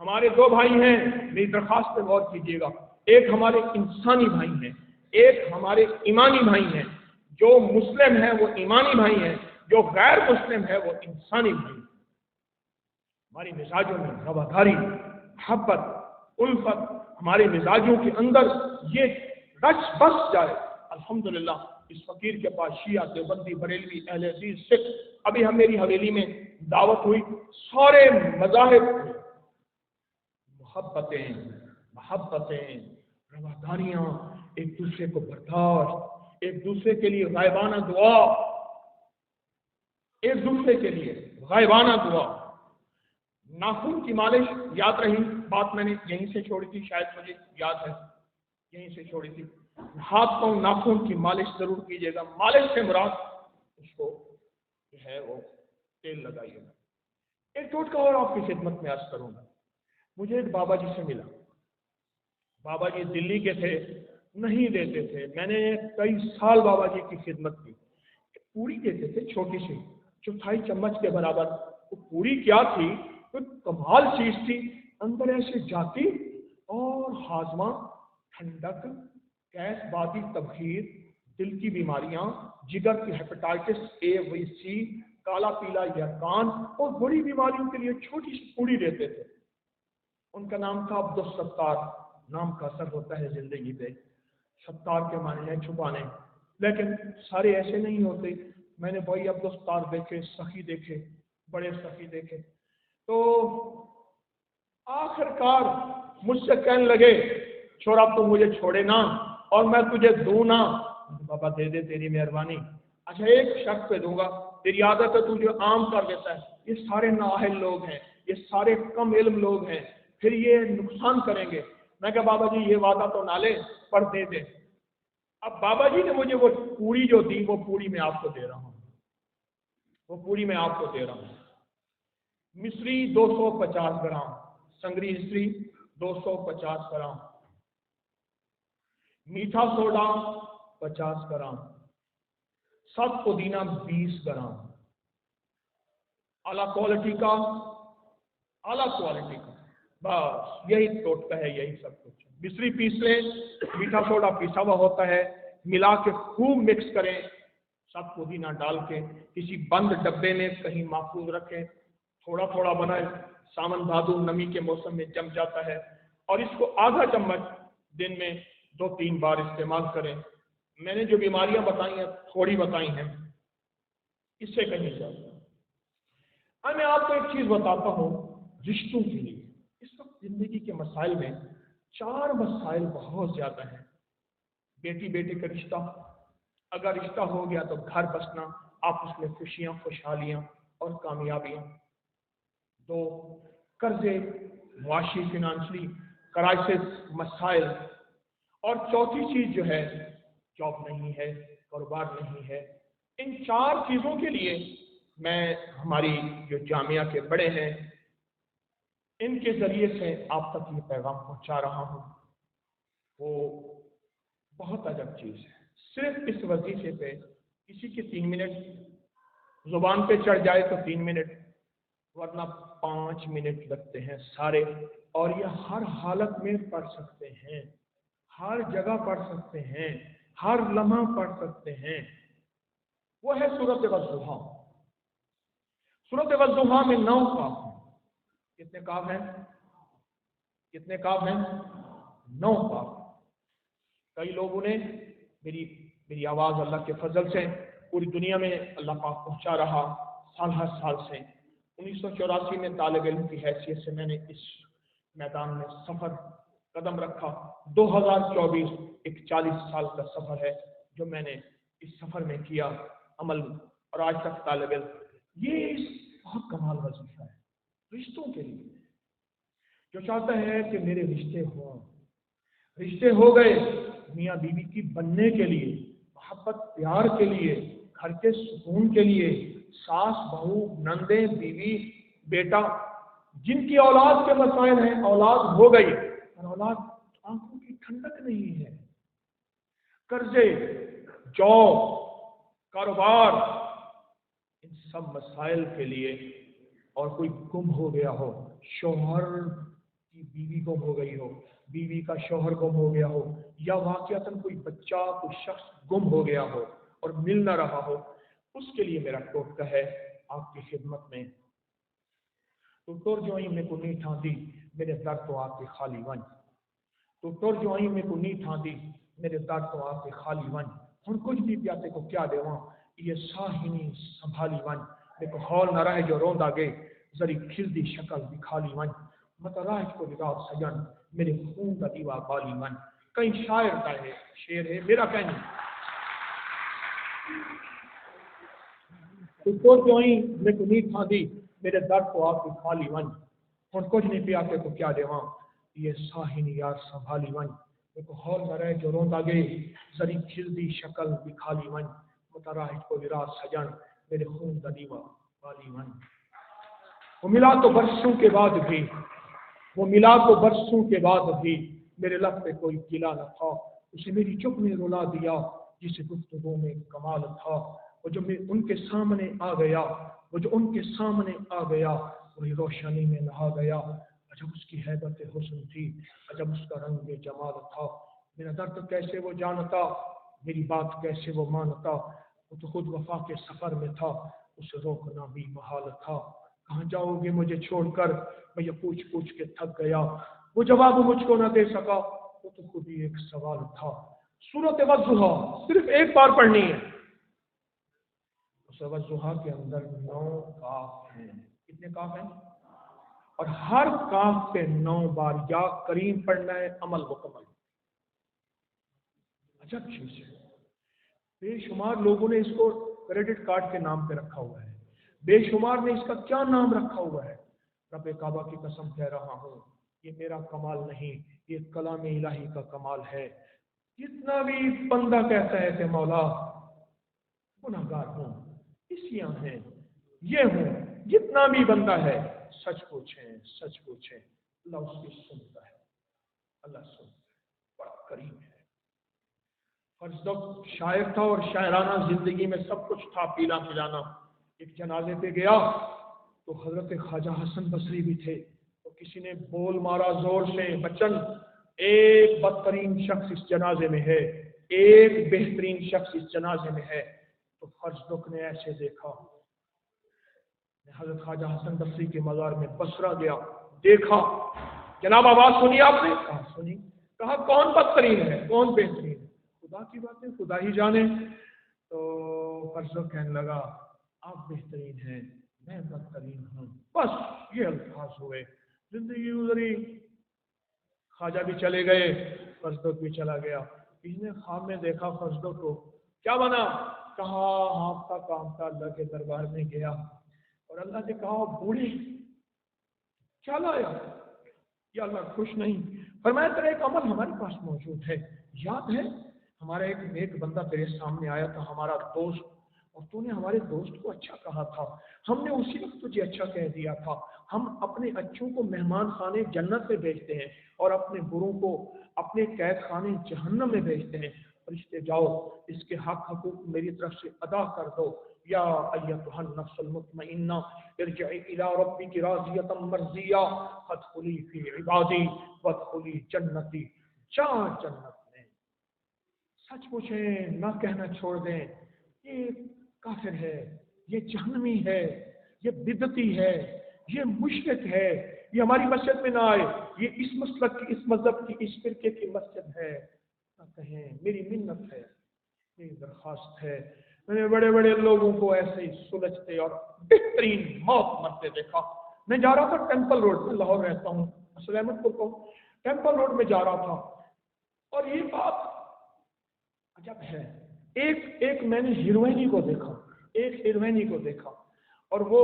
हमारे 2 भाई हैं, मेरी दरखास्त पे गौर कीजिएगा। एक हमारे इंसानी भाई हैं, एक हमारे ईमानी भाई हैं। जो मुस्लिम है वो ईमानी भाई हैं, जो गैर मुस्लिम है वो इंसानी भाई हैं। हमारी मिजाजों में रवादारी, मोहब्बत, उल्फत हमारे मिजाजों के अंदर ये रच बस जाए। अल्हम्दुलिल्लाह इस फकीर के पास शिया, देवबंदी, बरेलवी, अहले हदीस, सिख, अभी हम मेरी हवेली में दावत हुई, सारे मज़ाहिब, मोहब्बतें, रवादारियां, एक दूसरे को बर्दाश्त, एक दूसरे के लिए गायबाना दुआ, एक दूसरे के लिए गायबाना दुआ। नाखून की मालिश, याद रही बात, मैंने यहीं से छोड़ी थी, शायद मुझे याद है, यहीं से छोड़ी थी। हाथ पांव नाखून की मालिश जरूर कीजिएगा। मालिश से मुराद उसको जो है वो तेल लगाइएगा। एक टोटका और आपकी खिदमत में अर्ज करूंगा। मुझे एक बाबा जी से मिला। बाबा जी दिल्ली के थे, नहीं देते थे। मैंने कई साल बाबा जी की खिदमत की। पूरी देते थे, छोटी सी, चौथाई चम्मच के बराबर। वो पूरी क्या थी, तो कमाल चीज थी। अंदर ऐसे जाती और हाजमा, ठंडक, गैस बादी तबखीर, दिल की बीमारियां, जिगर की हेपेटाइटिस ए व सी, काला पीला यरकान और बड़ी बीमारियों के लिए छोटी सी पूड़ी देते थे। उनका नाम था अब्दुल सत्तार। नाम का असर होता है जिंदगी पे। सत्तार के माने हैं छुपाने, लेकिन सारे ऐसे नहीं होते। मैंने भाई अब्दुल सत्तार देखे, सखी देखे, बड़े सखी देखे। तो आखिरकार मुझसे कहने लगे, छोरा तू मुझे छोड़े ना और मैं तुझे दूं ना। बाबा दे दे, तेरी मेहरबानी। अच्छा एक शर्त पे दूंगा, तेरी आदत है तू जो आम कर देता है। ये सारे नाअहल लोग हैं, ये सारे कम इल्म लोग हैं, फिर ये नुकसान करेंगे। मैं कहा बाबा जी ये वादा तो ना ले, पर दे दे। अब बाबा जी ने मुझे वो पूरी जो दी, वो पूरी मैं आपको दे रहा हूँ, वो पूरी मैं आपको दे रहा हूँ। मिश्री 250 ग्राम, संगरी मिश्री 250 ग्राम, मीठा सोडा 50 ग्राम, सब पुदीना 20 ग्राम, आला क्वालिटी का, आला क्वालिटी का, बस यही टोटका है, यही सब कुछ। मिश्री पीस लें, मीठा सोडा पीसा हुआ होता है, मिला के खूब मिक्स करें, सब पुदीना डाल के किसी बंद डब्बे में कहीं महफूज रखें। थोड़ा थोड़ा बनाए, सावन भादो नमी के मौसम में जम जाता है। और इसको आधा चम्मच दिन में 2-3 बार इस्तेमाल करें। मैंने जो बीमारियां बताई हैं, थोड़ी बताई हैं, इससे कहीं ज्यादा। अब मैं आपको एक चीज बताता हूँ रिश्तों के लिए। इस वक्त जिंदगी के मसाइल में 4 मसाइल बहुत ज्यादा हैं। बेटी बेटे का रिश्ता, अगर रिश्ता हो गया तो घर बसना, आपस में खुशियां, खुशहालियां और कामयाबियां। 2 कर्जे, मुआशी फिनेंशियली क्राइसिस, मसाइल। और चौथी चीज जो है, जॉब नहीं है, कारोबार नहीं है। इन 4 चीजों के लिए मैं हमारी जो जामिया के बड़े हैं, इनके जरिए से आप तक ये पैगाम पहुंचा रहा हूं। वो बहुत अजब चीज है। सिर्फ इस वजीफे पे किसी के 3 मिनट जुबान पे चढ़ जाए तो 3 मिनट, वरना 5 मिनट लगते हैं सारे। और ये हर हालत में पढ़ सकते हैं, हर जगह पढ़ सकते हैं, हर लम्हा पढ़ सकते हैं। वो है सूरत वज़्ज़ुहा। सूरत वज़्ज़ुहा में 9 काफ हैं। कितने काफ हैं? कितने काफ हैं? 9 काफ। कई लोगों ने मेरी आवाज अल्लाह के फजल से पूरी दुनिया में अल्लाह पाक पहुंचा रहा साल हर साल से। 1984 में तालिब इल्म की हैसियत से मैंने इस मैदान में सफर कदम रखा। 2024 एक 40 साल का सफर है जो मैंने इस सफर में किया अमल, और आज तक तालिब इल्म। ये बहुत कमाल वजीफा है रिश्तों के लिए। जो चाहता है कि मेरे रिश्ते हों, रिश्ते हो गए मियाँ बीवी की बनने के लिए, मोहब्बत प्यार के लिए, घर के सुकून के लिए, सास बहू नंदे बीवी बेटा, जिनकी औलाद के मसाइल हैं, औलाद हो गई और औलाद आंखों की ठंडक नहीं है, कर्जे, जॉब, कारोबार, इन सब मसाइल के लिए। और कोई गुम हो गया हो, शौहर की बीवी गुम हो गई हो, बीवी का शौहर गुम हो गया हो, या वाकयातन कोई बच्चा, कोई शख्स गुम हो गया हो और मिल ना रहा हो, उसके लिए मेरा टोटका है आपकी खिदमत में। तो तोर जो आई में को नहीं ठांदी मेरे दर तो आपके खाली वन। तो तोर जो आई में को नहीं ठांदी मेरे दर तो आपके खाली वन। हम कुछ भी प्यासे को क्या देवा, ये साहिनी संभाली वन। देखो हॉल न रहे जो रोंदा गे, जरी खिलदी शक्ल दिखाली वन। मत राज को विराट सजन मेरे खून का दीवा बाली मन। कई शायर का है शेर है, मेरा कहीं तो जोई मैं को नहीं ठांदी मेरे दर्द को आपकी खाली वन। और कुछ नहीं पिया के को क्या देवा, ये साहिनी यार संभाली वन। देखो हॉल न रहे जो रोंदा गे, जरी खिलदी शक्ल दिखाली वन। मत राज को विराट सजन मेरे खून का दीवा बाली मन। वो मिला तो बरसों के बाद भी, वो मिला तो बरसों के बाद भी मेरे लब पे कोई गिला न था। उसे मेरी चुप ने रुला दिया जिसे गुफ्तगू में कमाल था। वो जो उनके सामने आ गया, वो जो उनके सामने आ गया, वही रोशनी में नहा गया। अजब उसकी हैबत हुस्न थी, अजब उसका रंग जमाल था। मेरा दर्द कैसे वो जानता, मेरी बात कैसे वो मानता, वो तो खुद वफा के सफर में था, उसे रोकना भी महाल था। कहाँ जाओगे मुझे छोड़कर, मैं ये पूछ पूछ के थक गया, वो जवाब मुझको न दे सका, वो तो खुद ही एक सवाल था। सूरत वज़्ज़ुहा सिर्फ एक बार पढ़नी है। उस वज़्ज़ुहा के अंदर 9 काफ हैं। कितने काफ हैं? और हर काफ पे 9 बार या करीम पढ़ना है, अमल मुकम्मल। अजब चीज है, बेशुमार लोगों ने इसको क्रेडिट कार्ड के नाम पे रखा हुआ है, बेशुमार ने इसका क्या नाम रखा हुआ है। रब काबा की कसम कह रहा हूँ, ये मेरा कमाल नहीं, ये कलाम इलाही का कमाल है। जितना भी बंदा कहता है कि मौला गुनाहगार हूँ, इसियां हैं, ये हूँ, जितना भी बंदा है, सच पूछें सच पूछें, अल्लाह उसकी सुनता है, अल्लाह सुनता है, बड़ा करीम है। फर्जदक शायर था और शायराना जिंदगी में सब कुछ था, पीला पिलाना। एक जनाजे पे गया तो हजरत ख्वाजा हसन बसरी भी थे, तो किसी ने बोल मारा जोर से, बच्चन एक बदतरीन शख्स इस जनाजे में है, एक बेहतरीन शख्स इस जनाजे में है। तो फर्जदक ने ऐसे देखा, हजरत ख्वाजा हसन बसरी के मज़ार में बसरा गया, देखा, जनाब आवाज सुनी आपने? कहा सुनी। कहा कौन बदतरीन है, कौन बेहतरीन है? खुदा की बात है, खुदा ही जाने। तो फर्जदक कहने लगा, आप बेहतरीन हैं, मैं बदतरीन हूँ। बस ये अल्फाज हुए, जिंदगी गुजरी, ख्वाजा भी चले गए, फर्जदक भी चला गया। किसी ने ख्वाब में देखा फर्जदक को, क्या बना? कहा हाँफता कांपता अल्लाह के दरबार में गया और अल्लाह ने कहा बूढ़े क्या लाया? या अल्लाह खुश नहीं, फरमाया तेरा एक अमल हमारे पास मौजूद है, याद है हमारा एक नेक बंदा तेरे सामने आया था, हमारा दोस्त, और तूने हमारे दोस्त को अच्छा कहा था, हमने उसी वक्त तुझे अच्छा कह दिया था। हम अपने अच्छों को मेहमान खाने जन्नत में भेजते हैं और अपने बुरों को अपने कैद खाने जहन्नम में भेजते हैं। फरिश्ते जाओ, इसके हक हकूक मेरी तरफ से अदा कर दो। या अय्युहन नफ्सुल मुतमइन्ना इरजिई इला रब्बिकी राज़ियतम मर्ज़िया फदखुली फी इबादी वदखुली जन्नती, जा जन्नत में। सच पूछें, ना कहना छोड़ दें ये काफिर है, ये जहन्नमी है, ये बिदती है, ये मुशरिक है, ये हमारी मस्जिद में ना आए, ये इस मसलक की, इस मजहब की, इस फिरके की मस्जिद है, ना कहें। मेरी मिन्नत है, मेरी दरख्वास्त है। मैंने बड़े बड़े लोगों को ऐसे ही सुलझते और बेहतरीन मौत मरते देखा। मैं जा रहा था टेम्पल रोड में, लाहौर रहता हूँ, सलेमतपुर को, टेम्पल रोड में जा रहा था और ये बात अजब है, एक मैंने हीरोइनी को देखा, एक हीरोइनी को देखा और वो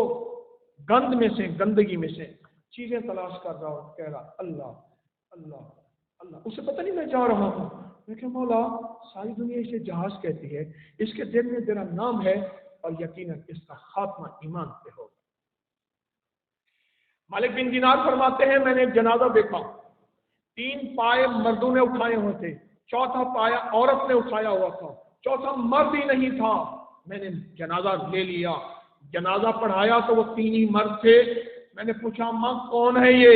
गंद में से, गंदगी में से चीजें तलाश कर रहा और कह रहा अल्लाह अल्लाह अल्लाह। उसे पता नहीं मैं जा रहा हूँ। मैं क्या मौला, सारी दुनिया इसे जहाज कहती है, इसके दिल में तेरा नाम है और यकीनन इसका खात्मा ईमान पे होगा। मालिक बिन दिनार फरमाते हैं, मैंने एक जनाजा देखा, 3 पाए मर्दों ने उठाए हुए थे, चौथा पाया औरत ने उठाया हुआ था, चौथा मर्द ही नहीं था। मैंने जनाजा ले लिया, जनाजा पढ़ाया तो वो 3 ही मर्द थे। मैंने पूछा अम्मा कौन है ये?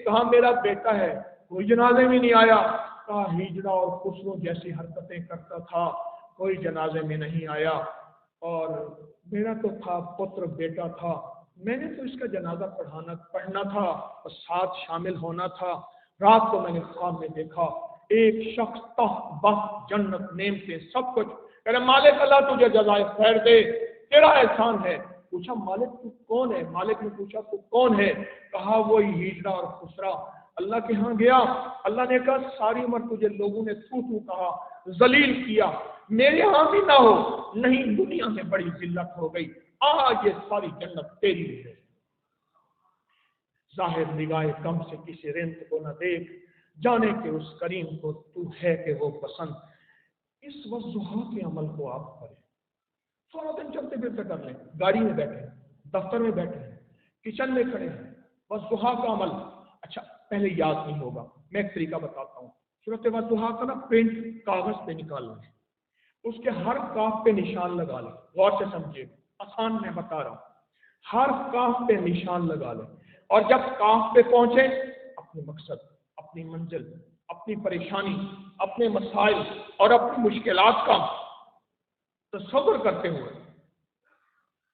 कहा मेरा बेटा है। कोई जनाजे में नहीं आया। कहा हिजड़ा और खुसरो जैसी हरकतें करता था, कोई जनाजे में नहीं आया। और मेरा तो था पुत्र, बेटा था, मैंने तो इसका जनाजा पढ़ना था और साथ शामिल होना था। रात को मैंने ख्वाब में देखा, एक शख्स तख्त बख्त जन्नत नेम से सब कुछ कह रहे, मालिक अल्लाह तुझे जज़ाए खैर दे, तेरा एहसान है। पूछा मालिक तू कौन है? मालिक ने पूछा तू कौन है? कहा वो हिजड़ा और खुसरा। अल्लाह के यहाँ गया, अल्लाह ने कहा सारी उम्र तुझे लोगों ने तू तू कहा, जलील किया, मेरे यहाँ भी ना हो, नहीं दुनिया में बड़ी जिल्लत हो गई, आज ये सारी जन्नत तेरी है। जाहिर निगाहे कम से किसी रिंत को न देख, जाने के उस करीम को तू है कि वो पसंद। इस वज़्ज़ुहा के अमल को आप करें, सारा दिन चलते फिरते कर लें, गाड़ी में बैठे, दफ्तर में बैठे, किचन में खड़े हैं, वज़्ज़ुहा का अमल। अच्छा पहले याद नहीं होगा, मैं एक तरीका बताता हूँ। सूरत वज़्ज़ुहा का ना प्रिंट कागज पे निकाल लें, उसके हर काफ पे निशान लगा लें। गौर से समझिए, आसान मैं बता रहा हूँ। हर काफ पे निशान लगा लें और जब काफ पे पहुंचे, अपने मकसद, अपनी मंजिल, अपनी परेशानी, اپنے مسائل اور اپنی مشکلات کا تصور کرتے ہوئے،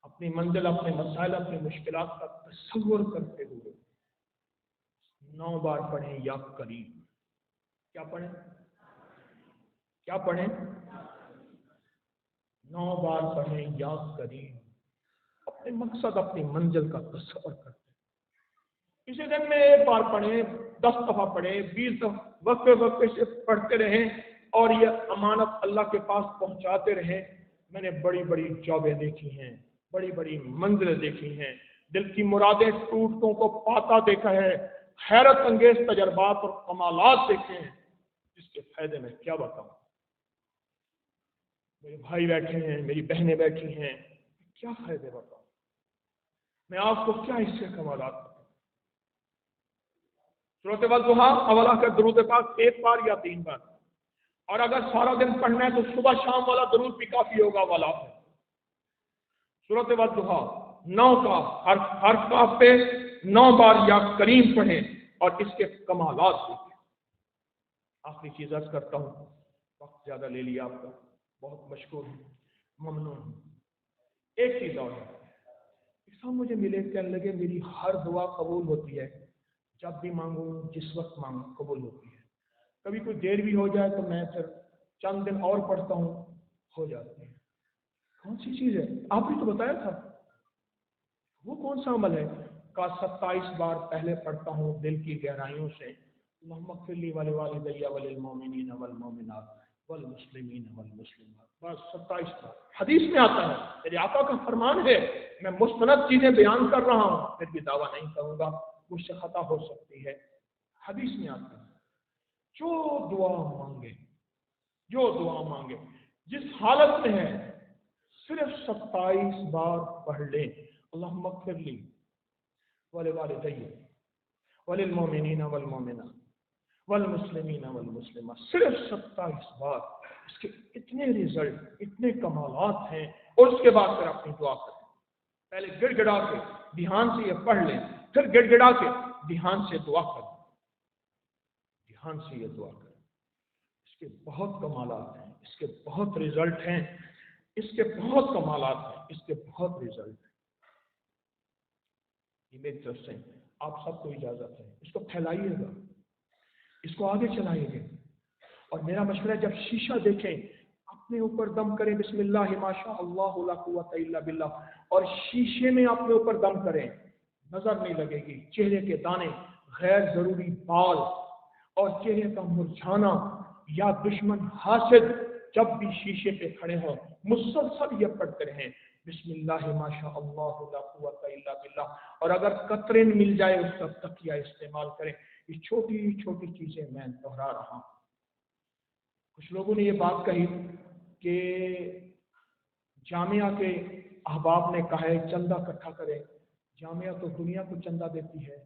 اپنی منزل، اپنے مسائل، اپنی مشکلات کا تصور کرتے ہوئے 9 بار پڑھیں یا کریم. کیا پڑھیں؟ کیا پڑھیں؟ 9 بار پڑھیں یا کریم. اپنے مقصد، اپنی منزل کا تصور کرتے ہیں. اسی دن میں 1 بار پڑھیں، 10 دفعہ پڑھیں، 20 دفعہ، وقفے سے پڑھتے رہیں اور یہ امانت اللہ کے پاس پہنچاتے رہیں. میں نے بڑی بڑی جابیں دیکھی ہیں، بڑی بڑی منزلیں دیکھی ہیں، دل کی مرادیں ٹوٹتوں کو پاتا دیکھا ہے، حیرت انگیز تجربات اور کمالات دیکھے ہیں جس کے فائدے میں کیا بتاؤں. میرے بھائی بیٹھے ہیں، میری بہنیں بیٹھی ہیں، کیا فائدے بتاؤں، میں آپ کو کیا اس سے کمالات بتاؤں. سورۃ والضحیٰ اولا کا درود پاک 1 بار یا 3 بار، اور اگر سارا دن پڑھنا ہے تو صبح شام والا درود بھی کافی ہوگا. والا سورۃ والضحیٰ 9 کا ہر کاف پہ 9 بار یا کریم پڑھیں اور اس کے کمالات دیکھیں. آخری چیز عرض کرتا ہوں، وقت زیادہ لے لیا آپ کا، بہت مشکور ہوں، ممنون ہوں. ایک چیز اور ہے، صاحب مجھے ملے، کہنے لگے میری ہر دعا قبول ہوتی ہے، جب بھی مانگوں جس وقت مانگوں قبول ہوتی ہے. کبھی کوئی دیر بھی ہو جائے تو میں پھر چند دن اور پڑھتا ہوں، ہو جاتی ہے. کون سی چیز ہے؟ آپ نے تو بتایا تھا. وہ کون سا عمل ہے؟ کا 27 بار پہلے پڑھتا ہوں دل کی گہرائیوں سے، اللہم اغفر لی ولوالدی وللمؤمنین والمؤمنات والمسلمین والمسلمات. بس 27 بار. حدیث میں آتا ہے، میرے آقا کا فرمان ہے. میں مستند چیزیں بیان کر رہا ہوں، پھر بھی دعویٰ نہیں کروں گا، مجھ سے خطا ہو سکتی ہے. حدیث میں آتا ہے جو دعا مانگے، جو دعا مانگے جس حالت میں ہے، صرف 27 بار پڑھ لیں. اللہم اغفر لی ولوالدی وللمؤمنین والمؤمنات والمسلمین والمسلمات. صرف 27 بار. اس کے اتنے رزلٹ، اتنے کمالات ہیں. اور اس کے بعد پھر اپنی دعا کریں. پہلے گڑ گڑا کے دھیان سے یہ پڑھ لیں، پھر گڑ گڑا کے دھیان سے دعا کریں. دھیان سے یہ دعا کریں. اس کے بہت کمالات ہیں، اس کے بہت رزلٹ ہیں، اس کے بہت کمالات ہیں، اس کے بہت رزلٹ ہیں. یہ میری طرف سے آپ سب کو اجازت ہے. اس کو پھیلائیے گا، اس کو آگے چلائیے گا. اور میرا مشورہ ہے، جب شیشہ دیکھیں اپنے اوپر دم کریں، بسم اللہ ماشاء اللہ لا قوت الا باللہ، اور شیشے میں اپنے اوپر دم کریں. نظر نہیں لگے گی چہرے کے دانے، غیر ضروری بال اور چہرے کا مرجھانا یا دشمن حاسد. جب بھی شیشے پہ کھڑے ہوں مسلسل یہ پڑھتے رہیں، بسم اللہ ماشاء اللہ لا قوت الا باللہ. اور اگر قطرے مل جائے اس کا تکیہ استعمال کریں. یہ چھوٹی چھوٹی چیزیں میں دہرا رہا ہوں. کچھ لوگوں نے یہ بات کہی کہ جامعہ کے احباب نے کہا ہے چندہ اکٹھا کرے. جامعہ تو دنیا کو چندہ دیتی ہے.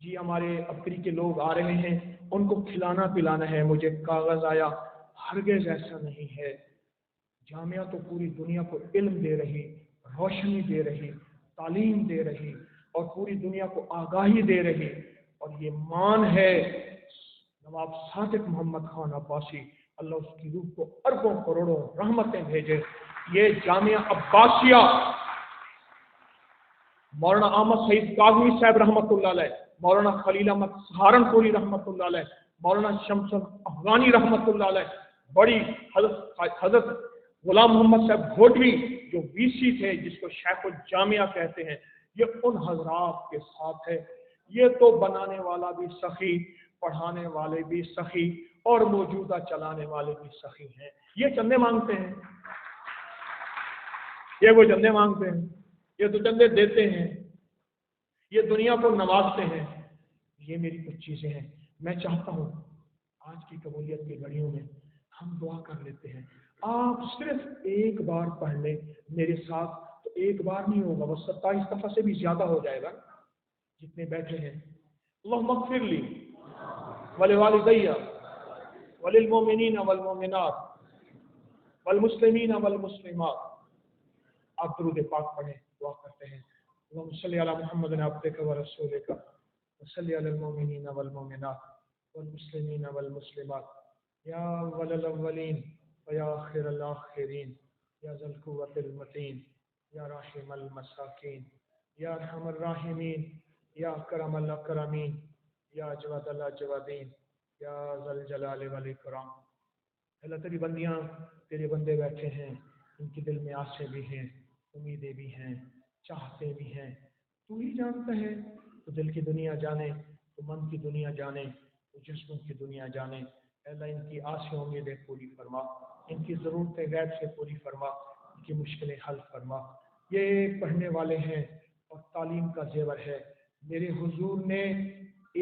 جی ہمارے ابکری کے لوگ آ رہے ہیں، ان کو کھلانا پلانا ہے، مجھے کاغذ آیا. ہرگز ایسا نہیں ہے. جامعہ تو پوری دنیا کو علم دے رہی، روشنی دے رہی، تعلیم دے رہی اور پوری دنیا کو آگاہی دے رہی. اور یہ مان ہے نواب صادق محمد خان عباسی، اللہ اس کی روح کو اربوں کروڑوں رحمتیں بھیجے. یہ جامعہ عباسیہ مولانا احمد سعید کاظمی صاحب رحمۃ اللہ علیہ، مولانا خلیل احمد سہارنپوری رحمۃ اللہ علیہ، مولانا شمس افغانی رحمۃ اللہ علیہ، بڑی حضرت غلام محمد صاحب گھوٹوی جو وی سی تھے جس کو شیخ الجامعہ کہتے ہیں، یہ ان حضرات کے ساتھ ہے. یہ تو بنانے والا بھی سخی، پڑھانے والے بھی سخی اور موجودہ چلانے والے بھی سخی ہیں. یہ چندے مانگتے ہیں، یہ وہ چندے مانگتے ہیں، یہ تو چندے دیتے ہیں، یہ دنیا کو نوازتے ہیں. یہ میری کچھ چیزیں ہیں. میں چاہتا ہوں آج کی قبولیت کی گھڑیوں میں ہم دعا کر لیتے ہیں. آپ صرف 1 بار پڑھ لیں میرے ساتھ، تو 1 بار نہیں ہوگا، وہ 27 دفعہ سے بھی زیادہ ہو جائے گا جتنے بیٹھے ہیں. اللہم اغفر لی ولوالدی وللمؤمنین والمؤمنات والمسلمین والمسلمات. آپ درود پاک پڑھیں، دعا کرتے ہیں. اللہم صلی علی محمد عبدک ورسولک وصلی علی المؤمنین والمؤمنات والمسلمين والمسلمات يا أول الأولين ويا آخر الآخرين يا ذا القوة المتين يا راحم المساكين يا أرحم الراحمين يا أكرم الأكرمين يا أجود الأجودين يا ذا الجلال والإكرام. اللہ تیری بندیاں تیرے بندے بیٹھے ہیں، ان کے دل میں آسیں بھی ہیں، امیدیں بھی ہیں، چاہتے بھی ہیں. تو ہی جانتا ہے، تو دل کی دنیا جانے، تو من کی دنیا جانے، تو جسموں کی دنیا جانے. اللہ ان کی آسیں امیدیں پوری فرما، ان کی ضرورتیں غیب سے پوری فرما، ان کی مشکلیں حل فرما. یہ پڑھنے والے ہیں اور تعلیم کا زیور ہے. میرے حضور نے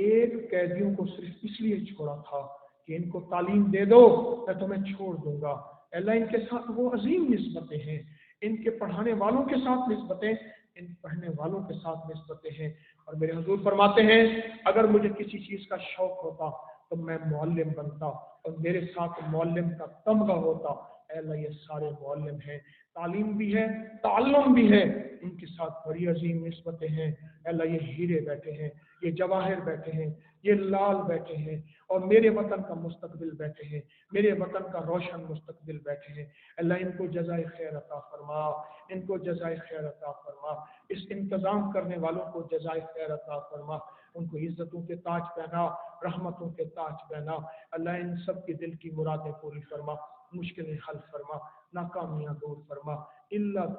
ایک قیدیوں کو صرف اس لیے چھوڑا تھا کہ ان کو تعلیم دے دو، میں تمہیں چھوڑ دوں گا. اللہ ان کے ساتھ وہ عظیم نسبتیں ہیں، ان کے پڑھانے والوں کے ساتھ نسبتیں، ان پڑھنے والوں کے ساتھ نسبتیں ہیں. اور میرے حضور فرماتے ہیں اگر مجھے کسی چیز کا شوق ہوتا تو میں معلم بنتا اور میرے ساتھ معلم کا تمغہ ہوتا. اے اللہ یہ سارے معلم ہیں، تعلیم بھی ہے، تعلم بھی ہے، ان کے ساتھ بڑی عظیم نسبتیں ہیں. اے اللہ یہ ہیرے بیٹھے ہیں، یہ جواہر بیٹھے ہیں، یہ لال بیٹھے ہیں، اور میرے وطن کا مستقبل بیٹھے ہیں، میرے وطن کا روشن مستقبل بیٹھے ہیں. اللہ ان کو جزائے خیر عطا فرما، ان کو جزائے خیر عطا فرما، اس انتظام کرنے والوں کو جزائے خیر عطا فرما، ان کو عزتوں کے تاج پہنا، رحمتوں کے تاج پہنا. اللہ ان سب کی دل کی مرادیں پوری فرما، مشکلیں حل فرما، ناکامیاں دور فرما، علت،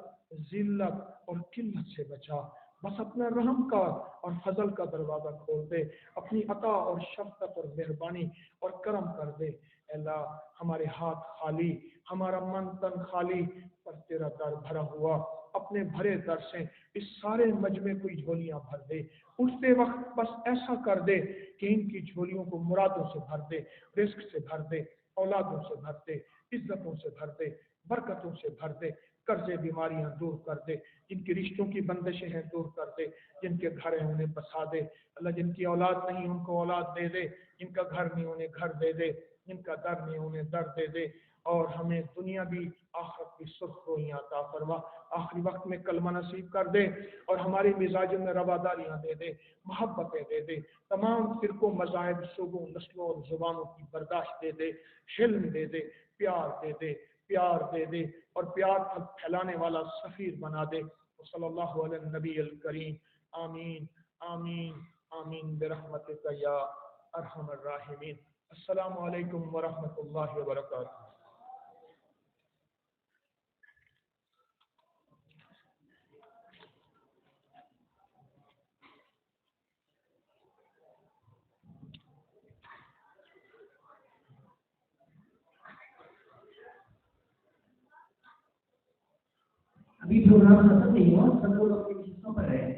ذلت اور قلت سے بچا. بس اپنا رحم کا اور فضل کا دروازہ کھول دے، اپنی عطا اور شفقت اور مہربانی اور کرم کر دے. اے اللہ ہمارے ہاتھ خالی، ہمارا من تن خالی، پر تیرا در بھرا ہوا. اپنے بھرے در سے اس سارے مجمع کو جھولیاں بھر دے. اٹھتے وقت بس ایسا کر دے کہ ان کی جھولیوں کو مرادوں سے بھر دے، رزق سے بھر دے، اولادوں سے بھر دے، عزتوں سے بھر دے، برکتوں سے بھر دے. قرضے بیماریاں دور کر دے، جن کی رشتوں کی بندشیں ہیں دور کر دے، جن کے گھر ہیں انہیں بسا دے. اللہ جن کی اولاد نہیں ان کو اولاد دے دے، جن کا گھر نہیں انہیں گھر دے دے، جن کا در نہیں انہیں در دے دے. اور ہمیں دنیا بھی آخرت بھی سرخ رویاں عطا فرما. آخری وقت میں کلمہ نصیب کر دے اور ہماری مزاجوں میں رواداریاں دے دے، محبتیں دے دے. تمام فرقوں، مذاہب، صوبوں، نسلوں اور زبانوں کی برداشت دے دے، حلم دے دے، پیار دے دے، پیار دے دے، اور پیار پھیلانے والا سفیر بنا دے. صلی اللہ علیہ النبی الکریم. آمین آمین آمین برحمتک یا ارحم الراحمین. السلام علیکم ورحمۃ اللہ وبرکاتہ. ابھی پروگرام ختم نہیں ہوا، سب لوگ اپنی نشستوں پر رہے،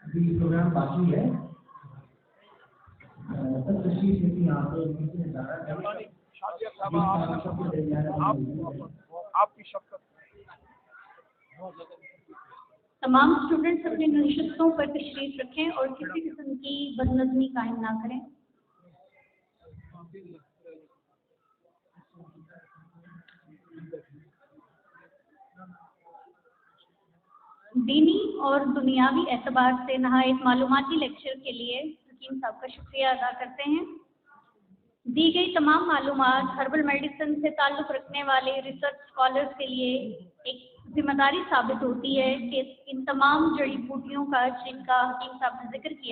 ابھی پروگرام باقی ہے. سب تشریف لیتی یہاں پہ کسی نے آپ کی شفقت. تمام اسٹوڈنٹس اپنی نشستوں پر تشریف رکھیں اور کسی قسم کی بدنظمی قائم نہ کریں. دینی اور دنیاوی اعتبار سے نہایت معلوماتی لیکچر کے لیے حکیم صاحب کا شکریہ ادا کرتے ہیں. دی گئی تمام معلومات ہربل میڈیسن سے تعلق رکھنے والے ریسرچ اسکالرس کے لیے ایک ذمہ داری ثابت ہوتی ہے کہ ان تمام جڑی بوٹیوں کا جن کا حکیم صاحب نے ذکر کیا